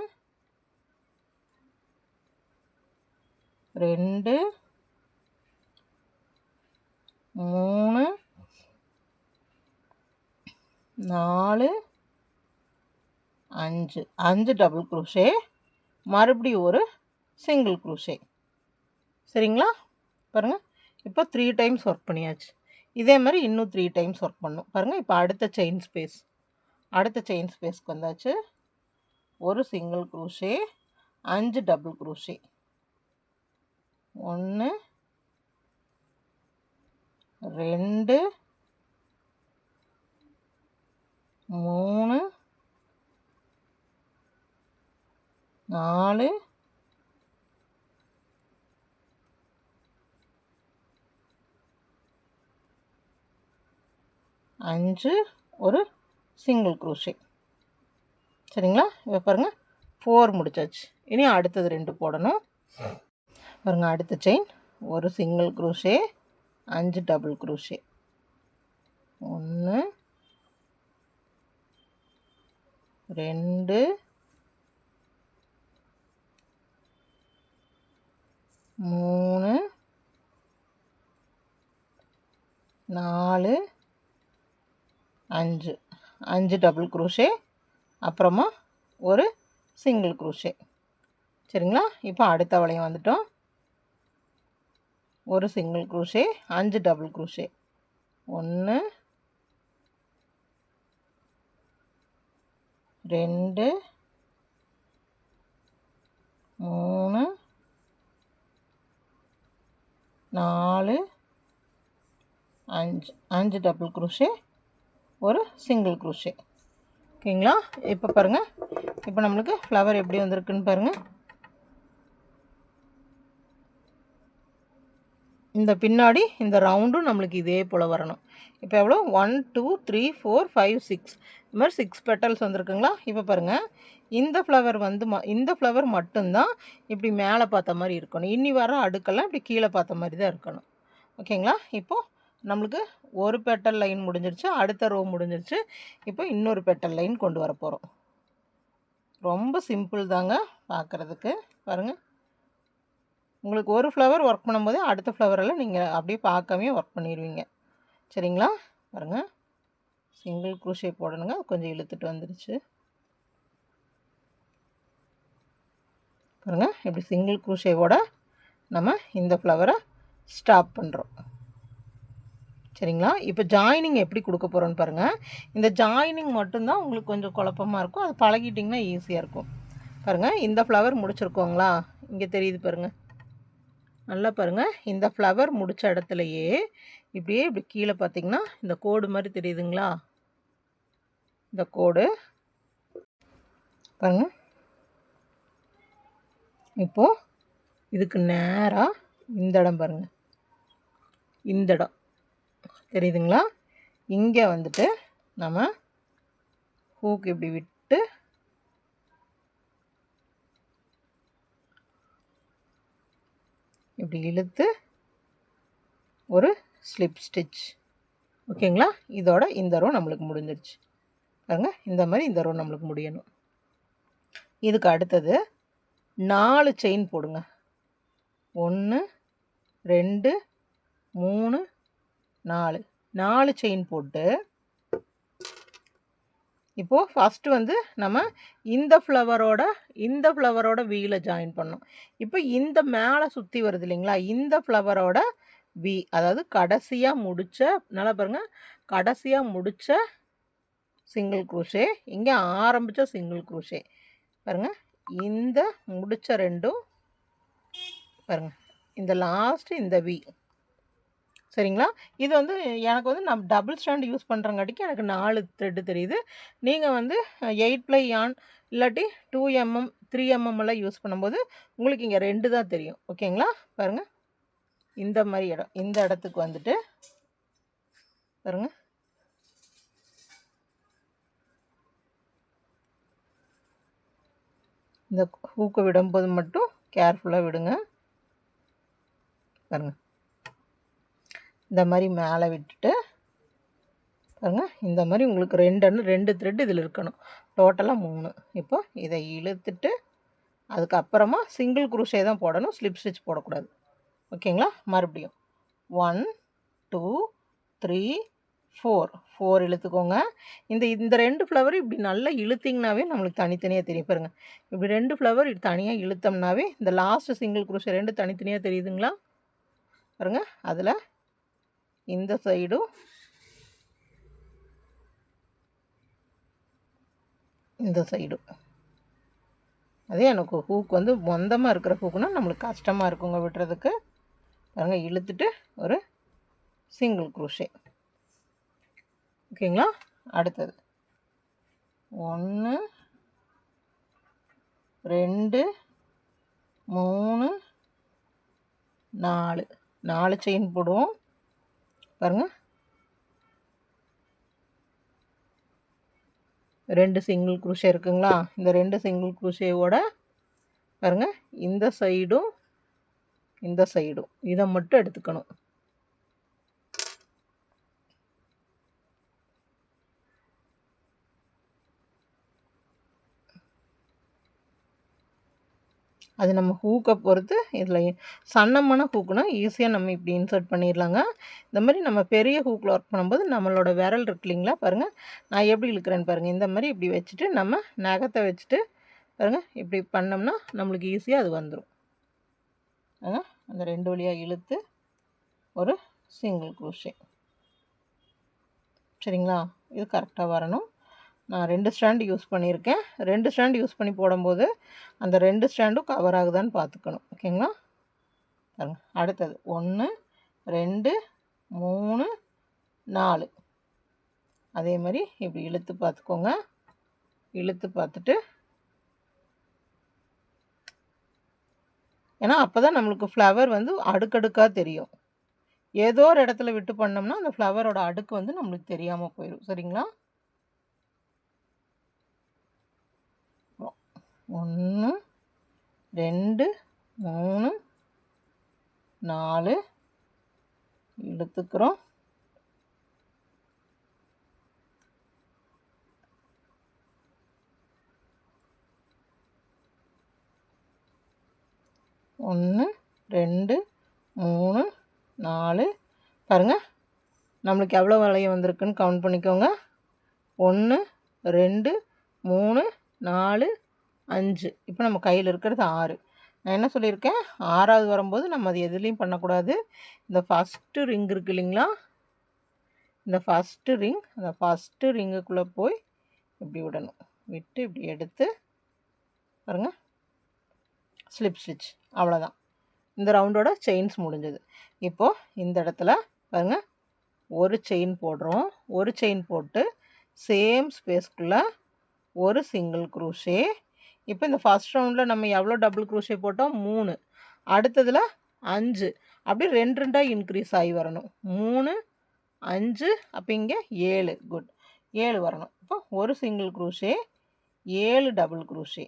Speaker 1: 2 3 4 5 double crochet, மறுபடியும் ஒரு சிங்கிள் குரூஷே. சரிங்களா? பாருங்கள், இப்போ 3 டைம்ஸ் ஒர்க் பண்ணியாச்சு. இதே மாதிரி இன்னும் 3 டைம்ஸ் ஒர்க் பண்ணணும். பாருங்கள், இப்போ அடுத்த செயின் ஸ்பேஸ்க்கு வந்தாச்சு. ஒரு சிங்கிள் குரூஷே, 5 டபுள் குரூஷே. 1 2 3 4 5 ஒரு சிங்கிள் குரூஷே. சரிங்களா? இப்போ பாருங்கள் 4 முடிச்சாச்சு. இனி அடுத்தது 2 போடணும். பாருங்கள், அடுத்த செயின் ஒரு single crochet, 5 double crochet. 1 2 3 4 5 double crochet, அப்புறமா ஒரு சிங்கிள் குரூஷே. சரிங்களா? இப்போ அடுத்த வளையம் வந்துட்டோம். ஒரு single crochet, 5 double crochet. 1 2 3 4 5 double crochet, ஒரு சிங்கிள் குரூஷே. ஓகேங்களா? இப்போ பாருங்கள், இப்போ நம்மளுக்கு ஃப்ளவர் எப்படி வந்திருக்குன்னு பாருங்கள். இந்த பின்னாடி இந்த ரவுண்டும் நம்மளுக்கு இதே போல் வரணும். இப்போ எவ்வளோ 1 2 3 4 5 6 இது மாதிரி 6 பெட்டல்ஸ் வந்திருக்குங்களா? இப்போ பாருங்கள், இந்த ஃப்ளவர் வந்து இந்த ஃப்ளவர் மட்டும்தான் இப்படி மேலே பார்த்த மாதிரி இருக்கணும். இன்னி வர அடுக்கெல்லாம் இப்படி கீழே பார்த்த மாதிரி தான் இருக்கணும். ஓகேங்களா? இப்போது நம்மளுக்கு ஒரு பெட்டல் லைன் முடிஞ்சிருச்சு, அடுத்த ரோ முடிஞ்சிருச்சு. இப்போ இன்னொரு பெட்டல் லைன் கொண்டு வர போகிறோம். ரொம்ப சிம்பிள் தாங்க பார்க்குறதுக்கு. பாருங்கள், உங்களுக்கு ஒரு ஃப்ளவர் ஒர்க் பண்ணும்போது அடுத்த ஃப்ளவரெல்லாம் நீங்கள் அப்படியே பார்க்காமே ஒர்க் பண்ணிடுவீங்க. சரிங்களா? பாருங்கள், சிங்கிள் குரூஷே போடணுங்க. கொஞ்சம் இழுத்துட்டு வந்துருச்சு. பாருங்கள், இப்படி சிங்கிள் குரூஷேவோட நம்ம இந்த ஃப்ளவரை ஸ்டாப் பண்ணுறோம். சரிங்களா? இப்போ ஜாயினிங் எப்படி கொடுக்க போகிறோன்னு பாருங்கள். இந்த ஜாயினிங் மட்டும்தான் உங்களுக்கு கொஞ்சம் குழப்பமாக இருக்கும். அது பழகிட்டிங்கன்னா ஈஸியாக இருக்கும். பாருங்கள், இந்த ஃப்ளவர் முடிச்சிருக்கோங்களா? இங்கே தெரியுது பாருங்கள். நல்லா பாருங்கள், இந்த ஃப்ளவர் முடித்த இடத்துலையே இப்படி கீழே பார்த்திங்கன்னா இந்த கோடு மாதிரி தெரியுதுங்களா? இந்த கோடு பாருங்கள். இப்போது இதுக்கு நேராக இந்த இடம் பாருங்கள், இந்த இடம் தெரியுதுங்களா? இங்கே வந்துட்டு நம்ம ஹூக் இப்படி விட்டு இப்படி இழுத்து ஒரு ஸ்லிப் ஸ்டிச். ஓகேங்களா? இதோட இந்த ரோ நம்மளுக்கு முடிஞ்சிருச்சு. பாருங்க, இந்த மாதிரி இந்த ரோ நம்மளுக்கு முடியணும். இதுக்கு அடுத்தது 4 செயின் போடுங்க. 1 2 3 4 செயின் போட்டு இப்போது ஃபஸ்ட்டு வந்து நம்ம இந்த ஃப்ளவரோட வீல ஜாயின் பண்ணோம். இப்போ இந்த மேலே சுற்றி வருது இல்லைங்களா, இந்த ஃப்ளவரோட வி, அதாவது கடைசியாக முடித்த, நல்லா பாருங்கள், கடைசியாக முடித்த சிங்கிள் குரூஷே, இங்கே ஆரம்பித்த சிங்கிள் குரூஷே. பாருங்கள், இந்த முடித்த ரெண்டும் பாருங்கள், இந்த லாஸ்ட்டு இந்த வி, சரிங்களா? இது வந்து எனக்கு வந்து நான் டபுள் ஸ்டாண்ட் யூஸ் பண்ணுறங்காட்டிக்கு எனக்கு 4 த்ரெட் தெரியுது. நீங்க வந்து 8 ப்ளை யான் இல்லாட்டி 2 mm, 3 mm எல்லாம் யூஸ் பண்ணும்போது உங்களுக்கு இங்க 2 தான் தெரியும். ஓகேங்களா? பாருங்க. இந்த மாரி இடம். இந்த இடத்துக்கு வந்துட்டு பாருங்க. இந்த ஹூக்க விடும்போது மட்டும் கேர்ஃபுல்லா விடுங்க. பாருங்க. இந்த மாரி மேலே விட்டுட்டு பாருங்க. இந்த மாரி உங்களுக்கு 2 த்ரெட் இதில் இருக்கணும். டோட்டலாக 3. இப்போ இதை இழுத்துட்டு அதுக்கப்புறமா சிங்கிள் குரூஷே தான் போடணும். ஸ்லிப் ஸ்டிச் போடக்கூடாது. ஓகேங்களா? மறுபடியும் 1 2 3 4 இழுத்துக்கோங்க. இந்த இந்த 2 ஃப்ளவர் இப்படி நல்லா இழுத்தீங்கனாவே நம்மளுக்கு தனித்தனியாக தெரியும். பாருங்க. இப்படி 2 ஃப்ளவர் தனியாக இழுத்தோம்னாவே இந்த லாஸ்ட் சிங்கிள் குரூஷே 2 தனித்தனியாக தெரியுதுங்களா? பாருங்க. அதில் இந்த சைடும் இந்த சைடும். அதே எனக்கு ஹூக் வந்து மொந்தமாக இருக்கிற ஹூக்குனா நம்மளுக்கு கஷ்டமாக இருக்குங்க விடுறதுக்கு. பாருங்க. இழுத்துட்டு ஒரு சிங்கிள் குரூஷே. ஓகேங்களா? அடுத்தது 1 2 3 4 செயின் போடுவோம். பாருங்க. 2 சிங்கிள் குரூஷே இருக்குங்களா? இந்த 2 சிங்கிள் குரூஷேவோட பாருங்க இந்த சைடும் இந்த சைடும் இதை மட்டும் எடுத்துக்கணும். அது நம்ம ஹூக்கை பொறுத்து. இதில் சன்னமான ஹூக்குனா ஈஸியாக நம்ம இப்படி இன்சர்ட் பண்ணிடலாங்க. இந்த மாதிரி நம்ம பெரிய ஹூக்கில் ஒர்க் பண்ணும்போது நம்மளோட விரல் இருக்கு இல்லைங்களா? பாருங்கள். நான் எப்படி இழுக்கிறேன்னு பாருங்கள். இந்த மாதிரி இப்படி வச்சுட்டு நம்ம நகத்தை வச்சுட்டு பாருங்கள் இப்படி பண்ணோம்னா நம்மளுக்கு ஈஸியாக அது வந்துடும். அந்த 2 வழியாக இழுத்து ஒரு சிங்கிள் குரூஷே. சரிங்களா? இது கரெக்டாக வரணும். நான் 2 ஸ்டாண்டு யூஸ் பண்ணியிருக்கேன். 2 ஸ்டாண்டு யூஸ் பண்ணி போடும்போது அந்த 2 ஸ்டாண்டும் கவர் ஆகுதான்னு பார்த்துக்கணும். ஓகேங்களா? பாருங்க. அடுத்தது 1 2 3 4 அதே மாதிரி இப்படி இழுத்து பார்த்துக்கோங்க. இழுத்து பார்த்துட்டு ஏன்னா அப்போ தான் நம்மளுக்கு ஃப்ளவர் வந்து அடுக்கடுக்காக தெரியும். ஏதோ ஒரு இடத்துல விட்டு பண்ணோம்னா அந்த ஃப்ளவரோட அடுக்கு வந்து நம்மளுக்கு தெரியாமல் போயிடும். சரிங்களா? 1 2 3 4 இழுத்துக்கிறோம். ஒன்று 2 3 4 பாருங்கள். நம்மளுக்கு எவ்வளோ வளையம் வந்திருக்குன்னு கவுண்ட் பண்ணிக்கோங்க. 1 2 3 4 5. இப்போ நம்ம கையில் இருக்கிறது 6. நான் என்ன சொல்லியிருக்கேன், 6ஆவது வரும்போது நம்ம அது எதுலேயும் பண்ணக்கூடாது. இந்த ஃபஸ்ட்டு ரிங் இருக்கு இல்லைங்களா? இந்த ஃபஸ்ட்டு ரிங், அந்த ஃபஸ்ட்டு ரிங்குக்குள்ளே போய் இப்படி விடணும். விட்டு இப்படி எடுத்து பாருங்கள் ஸ்லிப் ஸ்டிச். அவ்வளோதான். இந்த ரவுண்டோட செயின்ஸ் முடிஞ்சது. இப்போது இந்த இடத்துல பாருங்கள் ஒரு செயின் போடுறோம். ஒரு செயின் போட்டு சேம் ஸ்பேஸ்க்குள்ளே ஒரு சிங்கிள் குரூஷே. இப்போ இந்த ஃபஸ்ட் ரவுண்டில் நம்ம எவ்வளோ டபுள் குரூஷே போட்டோம்? 3. அடுத்ததில் 5. அப்படி 2 2ஆக இன்க்ரீஸ் ஆகி வரணும். 3 5 அப்போ இங்கே 7. குட். 7 வரணும். இப்போ ஒரு single crochet 7 double crochet.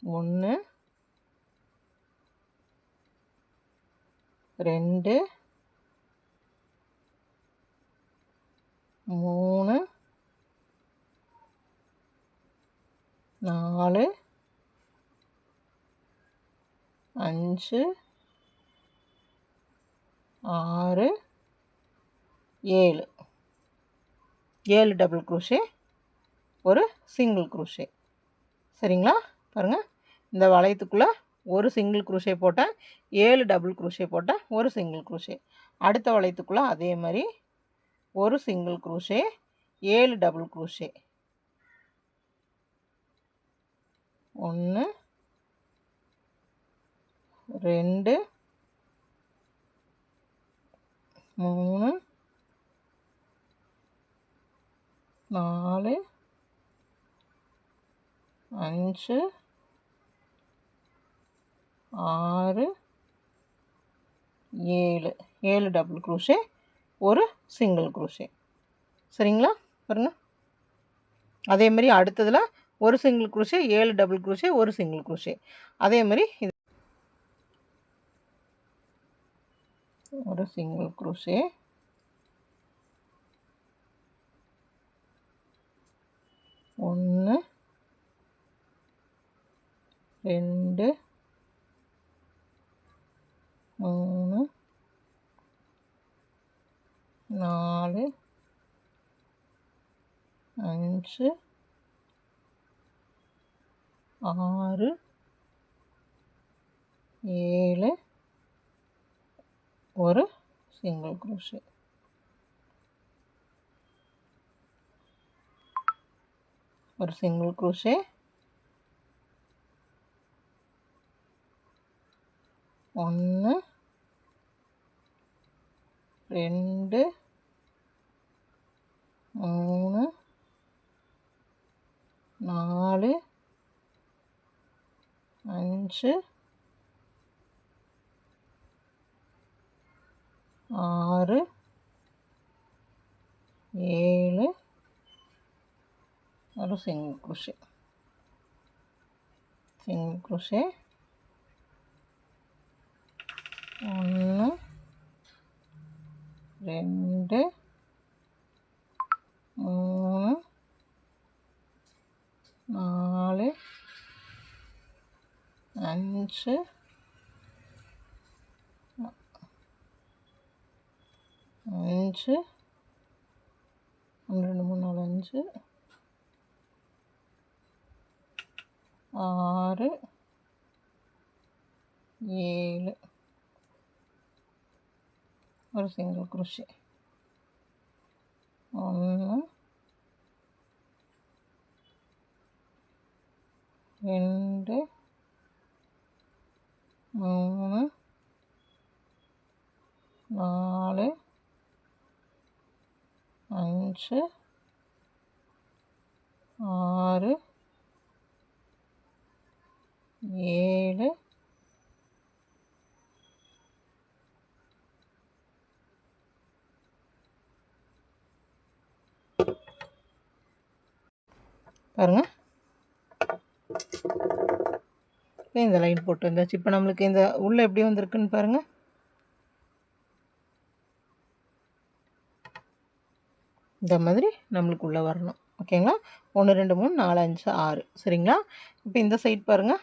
Speaker 1: 1 2 3 4 5 6 7. 7 double crochet ஒரு சிங்கிள் குரூஷே. சரிங்களா? பாருங்கள். இந்த வளையத்துக்குள்ளே ஒரு சிங்கிள் குரூஷே போட்டேன், 7 டபுள் குரூஷே போட்டேன், ஒரு சிங்கிள் குரூஷே. அடுத்த வளையத்துக்குள்ளே அதே மாதிரி ஒரு single crochet 7 double crochet. 1 2 3 4 5 6 7 double crochet, ஒரு சிங்கிள் க்ரோஷே. சரிங்களா? பாருங்க. அதே மாதிரி அடுத்ததில் ஒரு சிங்கிள் க்ரோஷே, 7 டபுள் க்ரோஷே, ஒரு சிங்கிள் க்ரோஷே. அதே மாதிரி இது ஒரு சிங்கிள் க்ரோஷே, 1 2 3 4 5 6 7 ஒரு சிங்கிள் க்ரோஷே. ஒரு சிங்கிள் க்ரோஷே, 1 2 3 4 5 6 7 ஒரு சிங்கிள் க்ரோஷே. சிங்கிள் க்ரோஷே, 1 2 3 4 5 5 1 2 3 4 5 6 7 ஒரு சிங்கிள் க்ரோஷே. 1 2 3 4 5 6 7 பாருங்கள். இந்த லைன் போட்டு வந்தாச்சு. இப்போ நம்மளுக்கு இந்த உள்ளே எப்படி வந்திருக்குன்னு பாருங்கள். இந்த மாதிரி நம்மளுக்கு உள்ளே வரணும். ஓகேங்களா? 1 2 3 4 5 6. சரிங்களா? இப்போ இந்த சைட் பாருங்கள்.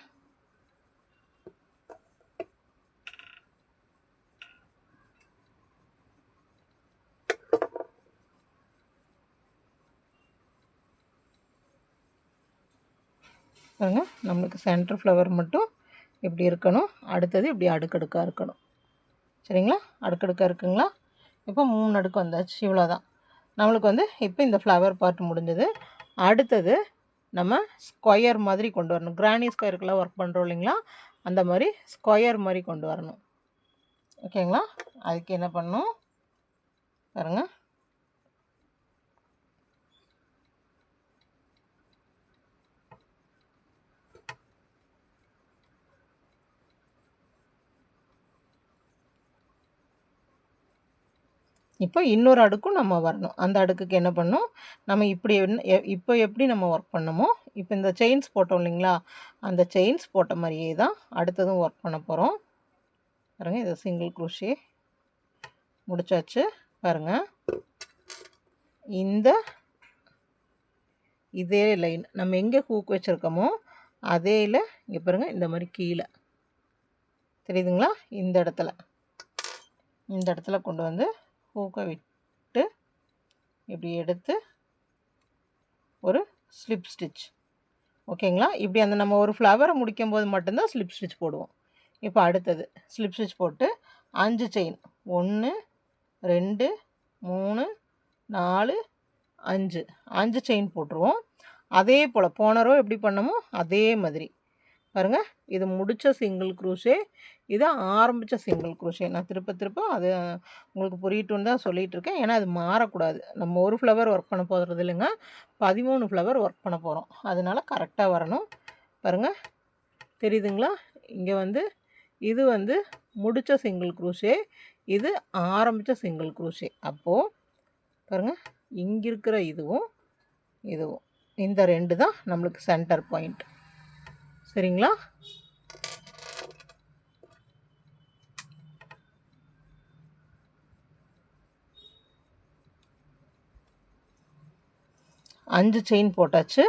Speaker 1: பாருங்கள், நம்மளுக்கு சென்டர் ஃப்ளவர் மட்டும் இப்படி இருக்கணும். அடுத்தது இப்படி அடுக்கடுக்காக இருக்கணும். சரிங்களா? அடுக்கடுக்காக இருக்குங்களா? இப்போ 3 அடுக்கு வந்தாச்சு. இவ்வளோதான் நம்மளுக்கு வந்து. இப்போ இந்த ஃப்ளவர் பார்ட் முடிஞ்சது. அடுத்தது நம்ம ஸ்கொயர் மாதிரி கொண்டு வரணும். கிரானி ஸ்கொயருக்கெல்லாம் ஒர்க் பண்ணுறோம் இல்லைங்களா? அந்த மாதிரி ஸ்கொயர் மாதிரி கொண்டு வரணும். ஓகேங்களா? அதுக்கு என்ன பண்ணணும் பாருங்கள். இப்போ இன்னொரு அடுக்கும் நம்ம வரணும். அந்த அடுக்குக்கு என்ன பண்ணணும், நம்ம இப்படி இப்போ எப்படி நம்ம ஒர்க் பண்ணமோ, இப்போ இந்த செயின்ஸ் போட்டோம் இல்லைங்களா? அந்த செயின்ஸ் போட்ட மாதிரியே தான் அடுத்ததும் ஒர்க் பண்ண போகிறோம். பாருங்கள், இது சிங்கிள் க்ரோஷே முடிச்சாச்சு. பாருங்கள், இதே லைன் நம்ம எங்கே ஹூக் வச்சுருக்கோமோ அதேல இங்கே பாருங்கள், இந்த மாதிரி கீழே தெரியுதுங்களா? இந்த இடத்துல கொண்டு வந்து ஹூக்கை விட்டு இப்படி எடுத்து ஒரு ஸ்லிப் ஸ்டிச். ஓகேங்களா? இப்படி அந்த நம்ம ஒரு ஃப்ளவரை முடிக்கும் போது மட்டும்தான் ஸ்லிப் ஸ்டிச் போடுவோம். இப்போ அடுத்தது ஸ்லிப் ஸ்டிச் போட்டு 5 செயின் 1 2 3 4 5 செயின் போட்டுருவோம். அதே போல் போன ரோ எப்படி பண்ணமோ அதே மாதிரி பாருங்கள், இது முடித்த சிங்கிள் க்ரூஷே, இது ஆரம்பித்த சிங்கிள் க்ரூஷே. நான் திருப்ப அது உங்களுக்கு புரியட்டுன்னு தான் சொல்லிகிட்ருக்கேன். ஏன்னா அது மாறக்கூடாது. நம்ம ஒரு ஃப்ளவர் ஒர்க் பண்ண போகிறது இல்லைங்க, 13 ஃப்ளவர் ஒர்க் பண்ண போகிறோம். அதனால் கரெக்டாக வரணும். பாருங்கள், தெரியுதுங்களா? இங்கே வந்து இது வந்து முடித்த சிங்கிள் க்ரூஷே, இது ஆரம்பித்த சிங்கிள் க்ரூஷே. அப்போது பாருங்கள், இங்கே இருக்கிற இதுவும் இதுவும் இந்த 2 தான் நம்மளுக்கு சென்டர் பாயிண்ட். சரிங்களா? அஞ்சு செயின் போட்டாச்சு.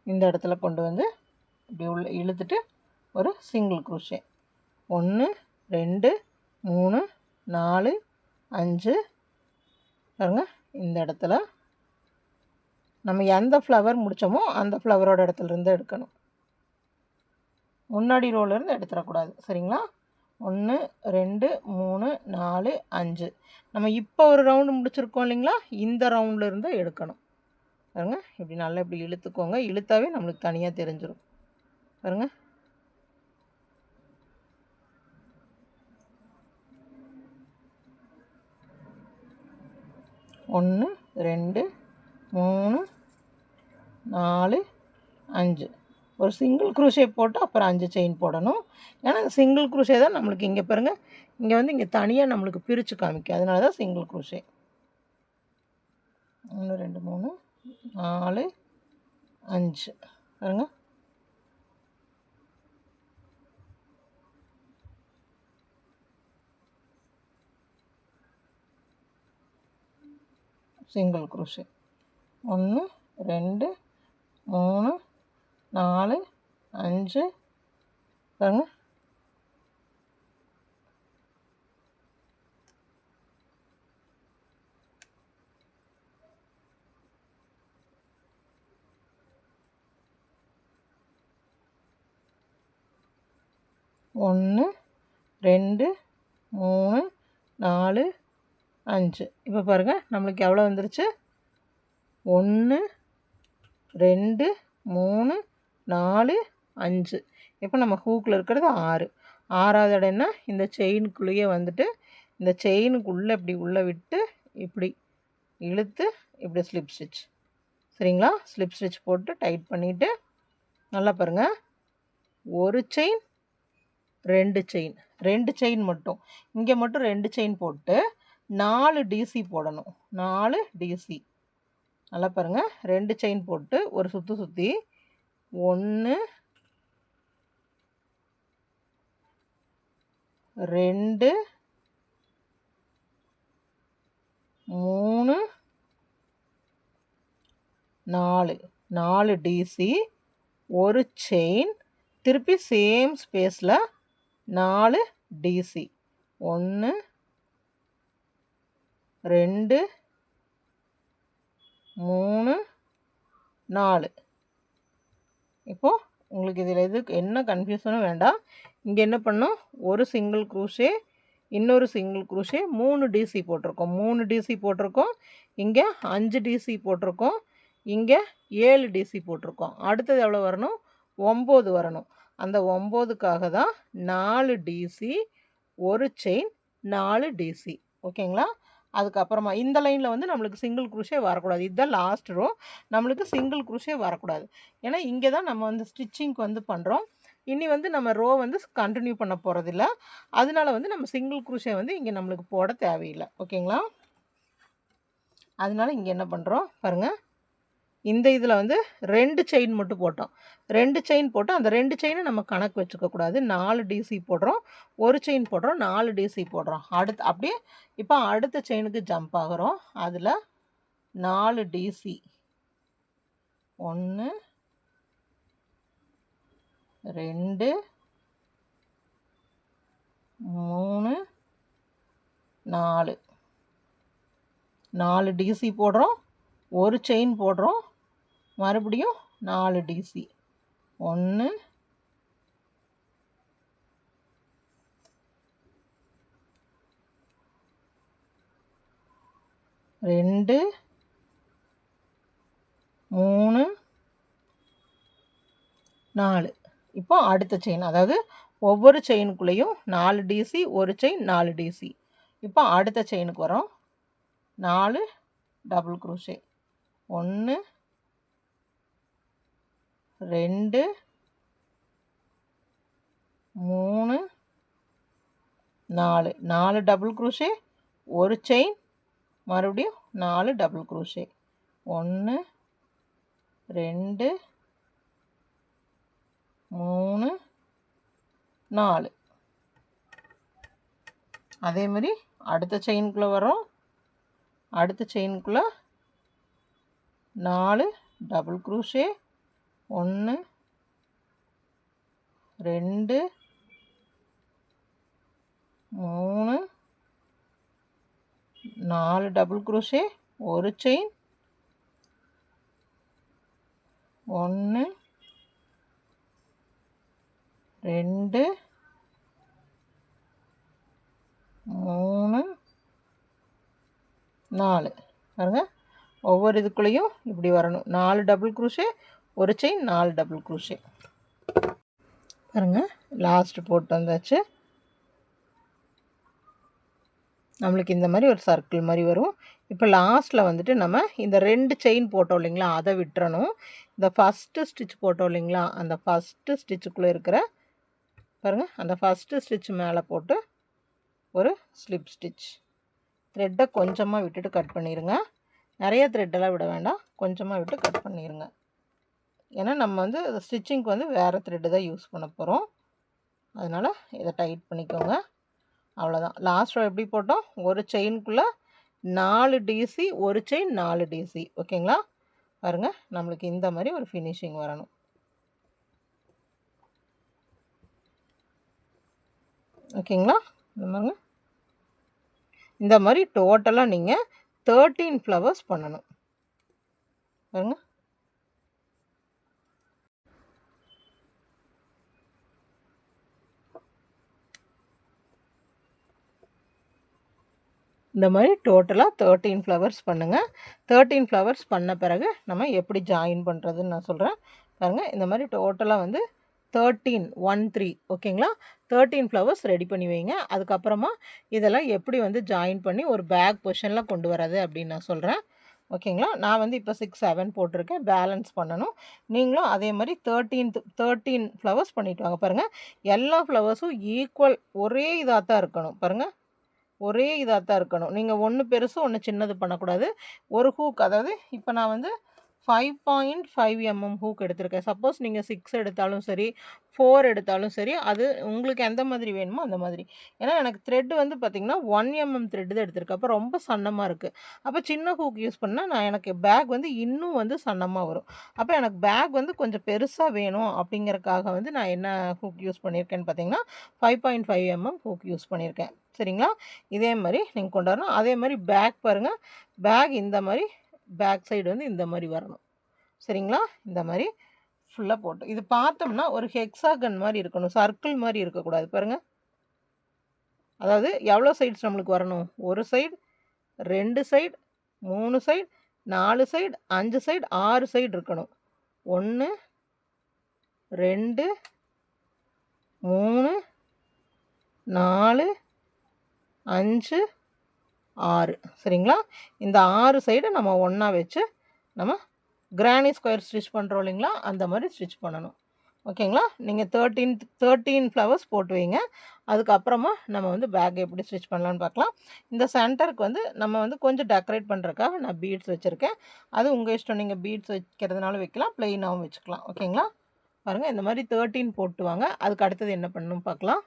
Speaker 1: இந்த இடத்துல கொண்டு வந்து இப்படி உள்ள இழுத்துட்டு ஒரு சிங்கிள் க்ரூஷே. 1 2 3 4 5. பாருங்கள், இந்த இடத்துல நம்ம எந்த ஃப்ளவர் முடித்தோமோ அந்த ஃப்ளவரோட இடத்துலேருந்து எடுக்கணும். முன்னாடி ரோலேருந்து எடுத்துடக்கூடாது. சரிங்களா? 1 2 3 4 5. நம்ம இப்போ ஒரு ரவுண்டு முடிச்சிருக்கோம் இல்லைங்களா, இந்த ரவுண்ட்லேருந்து எடுக்கணும். பாருங்கள், இப்படி நல்லா இப்படி இழுத்துக்கோங்க. இழுத்தாவே நம்மளுக்கு தனியாக தெரிஞ்சிடும். பாருங்கள், ஒன்று 2 3 4 5. ஒரு சிங்கிள் க்ரூஷே போட்டு அப்புறம் 5 செயின் போடணும். ஏன்னா சிங்கிள் க்ரூஷே தான் நம்மளுக்கு இங்கே பாருங்கள், இங்கே வந்து இங்கே தனியாக நம்மளுக்கு பிரித்து காமிக்கும். அதனால தான் சிங்கிள் க்ரூஷே. 1 2 3 4 5. பாருங்கள், சிங்கிள் க்ரூஷே. 1 2 3 4 5. பாருங்கள், ஒன்று 2 3 4 5. இப்போ பாருங்கள், நம்மளுக்கு எவ்வளோ வந்துருச்சு? 1 2 3 4 5. இப்போ நம்ம ஹூக்கில் இருக்கிறது 6. 6வது இடம்னா இந்த செயினுக்குள்ளேயே வந்துட்டு இந்த செயினுக்குள்ளே இப்படி உள்ளே விட்டு இப்படி இழுத்து இப்படி ஸ்லிப் ஸ்டிச். சரிங்களா? ஸ்லிப் ஸ்டிச் போட்டு டைட் பண்ணிவிட்டு நல்லா பாருங்கள், ஒரு செயின் 2 செயின் 2 செயின் மட்டும் இங்கே மட்டும் 2 செயின் போட்டு 4 டிசி போடணும். 4 டிசி. நல்லா பாருங்கள், 2 செயின் போட்டு ஒரு சுற்றி 1 2 3 4 4 டிசி, ஒரு செயின், திருப்பி சேம் ஸ்பேஸில் 4 டிசி. 1 2 3 4. இப்போது உங்களுக்கு இதில் எதுக்கு என்ன கன்ஃபியூஷனும் வேண்டாம். இங்கே என்ன பண்ணோம், ஒரு சிங்கிள் க்ரூஷே, இன்னொரு சிங்கிள் க்ரூஷே, 3 டிசி போட்டிருக்கோம். 3 டிசி போட்டிருக்கோம். இங்கே 5 டிசி போட்டிருக்கோம். இங்கே 7 டிசி போட்டிருக்கோம். அடுத்தது எவ்வளோ வரணும்? 9 வரணும். அந்த 9க்காக தான் 4 டிசி, ஒரு செயின், 4 டிசி. ஓகேங்களா? அதுக்கப்புறமா இந்த லைனில் வந்து நம்மளுக்கு சிங்கிள் க்ரூஷே வரக்கூடாது. இதுதான் லாஸ்ட் ரோ. நம்மளுக்கு சிங்கிள் க்ரூஷே வரக்கூடாது. ஏன்னா இங்கே தான் நம்ம வந்து ஸ்டிச்சிங்க்கு வந்து பண்ணுறோம். இனி வந்து நம்ம ரோ வந்து கண்டினியூ பண்ண போகிறதில்ல. அதனால வந்து நம்ம சிங்கிள் க்ரூஷே வந்து இங்கே நம்மளுக்கு போட தேவையில்லை. ஓகேங்களா? அதனால இங்கே என்ன பண்ணுறோம் பாருங்கள், இந்த இதில் வந்து 2 செயின் மட்டும் போட்டோம். 2 செயின் போட்டு அந்த 2 செயினை நம்ம கணக்கு வச்சுக்கக்கூடாது. 4 டிசி போடுறோம், ஒரு செயின் போடுறோம், 4 டிசி போடுறோம். அடுத்து அப்படியே இப்போ அடுத்த செயினுக்கு ஜம்ப் ஆகிறோம். அதில் 4 டிசி, 1 2 3 4. 4 டிசி போடுறோம், ஒரு செயின் போடுறோம், மறுபடியும் 4 டிசி. 1 2 3 4. இப்போ அடுத்த செயின், அதாவது ஒவ்வொரு செயினுக்குள்ளேயும் 4 டிசி, ஒரு செயின் 4 டிசி. இப்போ அடுத்த செயினுக்கு வரோம். 4 டபுள் குரோஷே. 1 2 3 4. 4 டபுள் குரோஷே, ஒரு செயின், மறுபடியும் 4 டபுள் குரோஷே. 1 2 3 4. அதே மாதிரி அடுத்த செயினுக்குள்ளே வரோம். அடுத்த செயினுக்குள்ளே 4 டபுள் குரோஷே. 1 2 3 4 டபுள் குரோஷே, ஒரு செயின், 1 2 3 4. பாருங்க, ஒவ்வொரு இதுக்குள்ளேயும் இப்படி வரணும். 4 டபுள் குரோஷே, ஒரு செயின், 4 டபுள் குரோஷே. பாருங்க, லாஸ்ட் போட்டு வந்தாச்சு. நம்மளுக்கு இந்த மாதிரி ஒரு சர்க்கிள் மாதிரி வரும். இப்போ லாஸ்ட்டில் வந்துட்டு நம்ம இந்த 2 செயின் போட்டோம் இல்லைங்களா, அதை விட்டுறணும். இந்த ஃபஸ்ட்டு ஸ்டிச் போட்டோம் இல்லைங்களா, அந்த ஃபஸ்ட்டு ஸ்டிச்சுக்குள்ளே இருக்கிற பாருங்கள், அந்த ஃபஸ்ட்டு ஸ்டிச் மேலே போட்டு ஒரு ஸ்லிப் ஸ்டிச். த்ரெட்டை கொஞ்சமாக விட்டுட்டு கட் பண்ணிடுங்க. நிறைய த்ரெட்டெல்லாம் விட வேண்டாம், கொஞ்சமாக விட்டு கட் பண்ணிடுங்க. ஏன்னா நம்ம வந்து ஸ்டிச்சிங்க்கு வந்து வேறு த்ரெட்டு தான் யூஸ் பண்ண போகிறோம். அதனால் இதை டைட் பண்ணிக்கோங்க. அவ்வளோதான். லாஸ்ட் ரோ எப்படி போட்டோம், ஒரு செயினுக்குள்ளே 4 டிசி, ஒரு செயின் 4 டிசி. ஓகேங்களா? பாருங்கள், நம்மளுக்கு இந்த மாதிரி ஒரு ஃபினிஷிங் வரணும். ஓகேங்களா? இந்த மாதிரிங்க, இந்த மாதிரி டோட்டலாக நீங்கள் 13 ஃப்ளவர்ஸ் பண்ணணும். பாருங்க, இந்த மாதிரி டோட்டலாக 13 ஃப்ளவர்ஸ் பண்ணுங்கள். 13 ஃப்ளவர்ஸ் பண்ண பிறகு நம்ம எப்படி ஜாயின் பண்ணுறதுன்னு நான் சொல்கிறேன். பாருங்கள், இந்த மாதிரி டோட்டலாக வந்து 13 ஓகேங்களா? 13 ஃப்ளவர்ஸ் ரெடி பண்ணி வைங்க. அதுக்கப்புறமா இதெல்லாம் எப்படி வந்து ஜாயின் பண்ணி ஒரு பேக் பொசிஷனில் கொண்டு வரது அப்படின்னு நான் சொல்கிறேன். ஓகேங்களா? நான் வந்து இப்போ 6 7 போட்டிருக்கேன். பேலன்ஸ் பண்ணணும். நீங்களும் அதே மாதிரி 13 ஃப்ளவர்ஸ் பண்ணிவிட்டு வாங்க. பாருங்கள், எல்லா ஃப்ளவர்ஸும் ஈக்குவல் ஒரே இதாக தான் இருக்கணும். பாருங்கள், ஒரே இதாக தான் இருக்கணும். நீங்கள் ஒன்று பெருசு ஒன்று சின்னது பண்ணக்கூடாது. ஒரு ஹூக், அதாவது இப்போ நான் வந்து 5.5 mm ஹூக் எடுத்திருக்கேன். சப்போஸ் நீங்கள் 6 எடுத்தாலும் சரி, 4 எடுத்தாலும் சரி, அது உங்களுக்கு எந்த மாதிரி வேணுமோ அந்த மாதிரி. ஏன்னா எனக்கு த்ரெட்டு வந்து பார்த்திங்கன்னா 1 mm த்ரெட்டு தான் எடுத்திருக்கேன். அப்போ ரொம்ப சன்னமாக இருக்குது. அப்போ சின்ன ஹூக் யூஸ் பண்ணால் நான் எனக்கு பேக் வந்து இன்னும் வந்து சன்னமாக வரும். அப்போ எனக்கு பேக் வந்து கொஞ்சம் பெருசாக வேணும் அப்படிங்கிறக்காக வந்து நான் என்ன ஹூக் யூஸ் பண்ணியிருக்கேன்னு பார்த்தீங்கன்னா 5.5 mm ஹூக் யூஸ் பண்ணியிருக்கேன். சரிங்களா? இதே மாதிரி நீங்கள் கொண்டு வரணும். அதே மாதிரி பேக் பாருங்கள், பேக் இந்த மாதிரி பேக் சைடு வந்து இந்த மாதிரி வரணும். சரிங்களா? இந்த மாதிரி ஃபுல்லாக போட்டு இது பார்த்தோம்னா ஒரு ஹெக்ஸாகன் மாதிரி இருக்கணும், சர்க்கிள் மாதிரி இருக்கக்கூடாது. பாருங்கள், அதாவது எவ்வளோ சைட்ஸ் நம்மளுக்கு வரணும், ஒரு side, 2 side, 3 side, 4 side, 5 side, 6 side இருக்கணும். 1 2 3 4 5 6. சரிங்களா? இந்த 6 சைடு நம்ம ஒன்றா வச்சு நம்ம கிரானி ஸ்கொயர் ஸ்டிச் பண்ணுறோம் இல்லைங்களா, அந்த மாதிரி ஸ்டிச் பண்ணணும். ஓகேங்களா? நீங்கள் 13 ஃப்ளவர்ஸ் போட்டு வைங்க. அதுக்கப்புறமா நம்ம வந்து பேக் எப்படி ஸ்டிச் பண்ணலான்னு பார்க்கலாம். இந்த சென்டருக்கு வந்து நம்ம வந்து கொஞ்சம் டெக்கரேட் பண்ணுறதுக்காக நான் பீட்ஸ் வச்சுருக்கேன். அது உங்கள் இஷ்டம், நீங்கள் பீட்ஸ் வைக்கிறதுனால வைக்கலாம், ப்ளெயினாகவும் வச்சுக்கலாம். ஓகேங்களா? பாருங்கள், இந்த மாதிரி 13 போட்டு வாங்க. அதுக்கு அடுத்தது என்ன பண்ணணும் பார்க்கலாம்.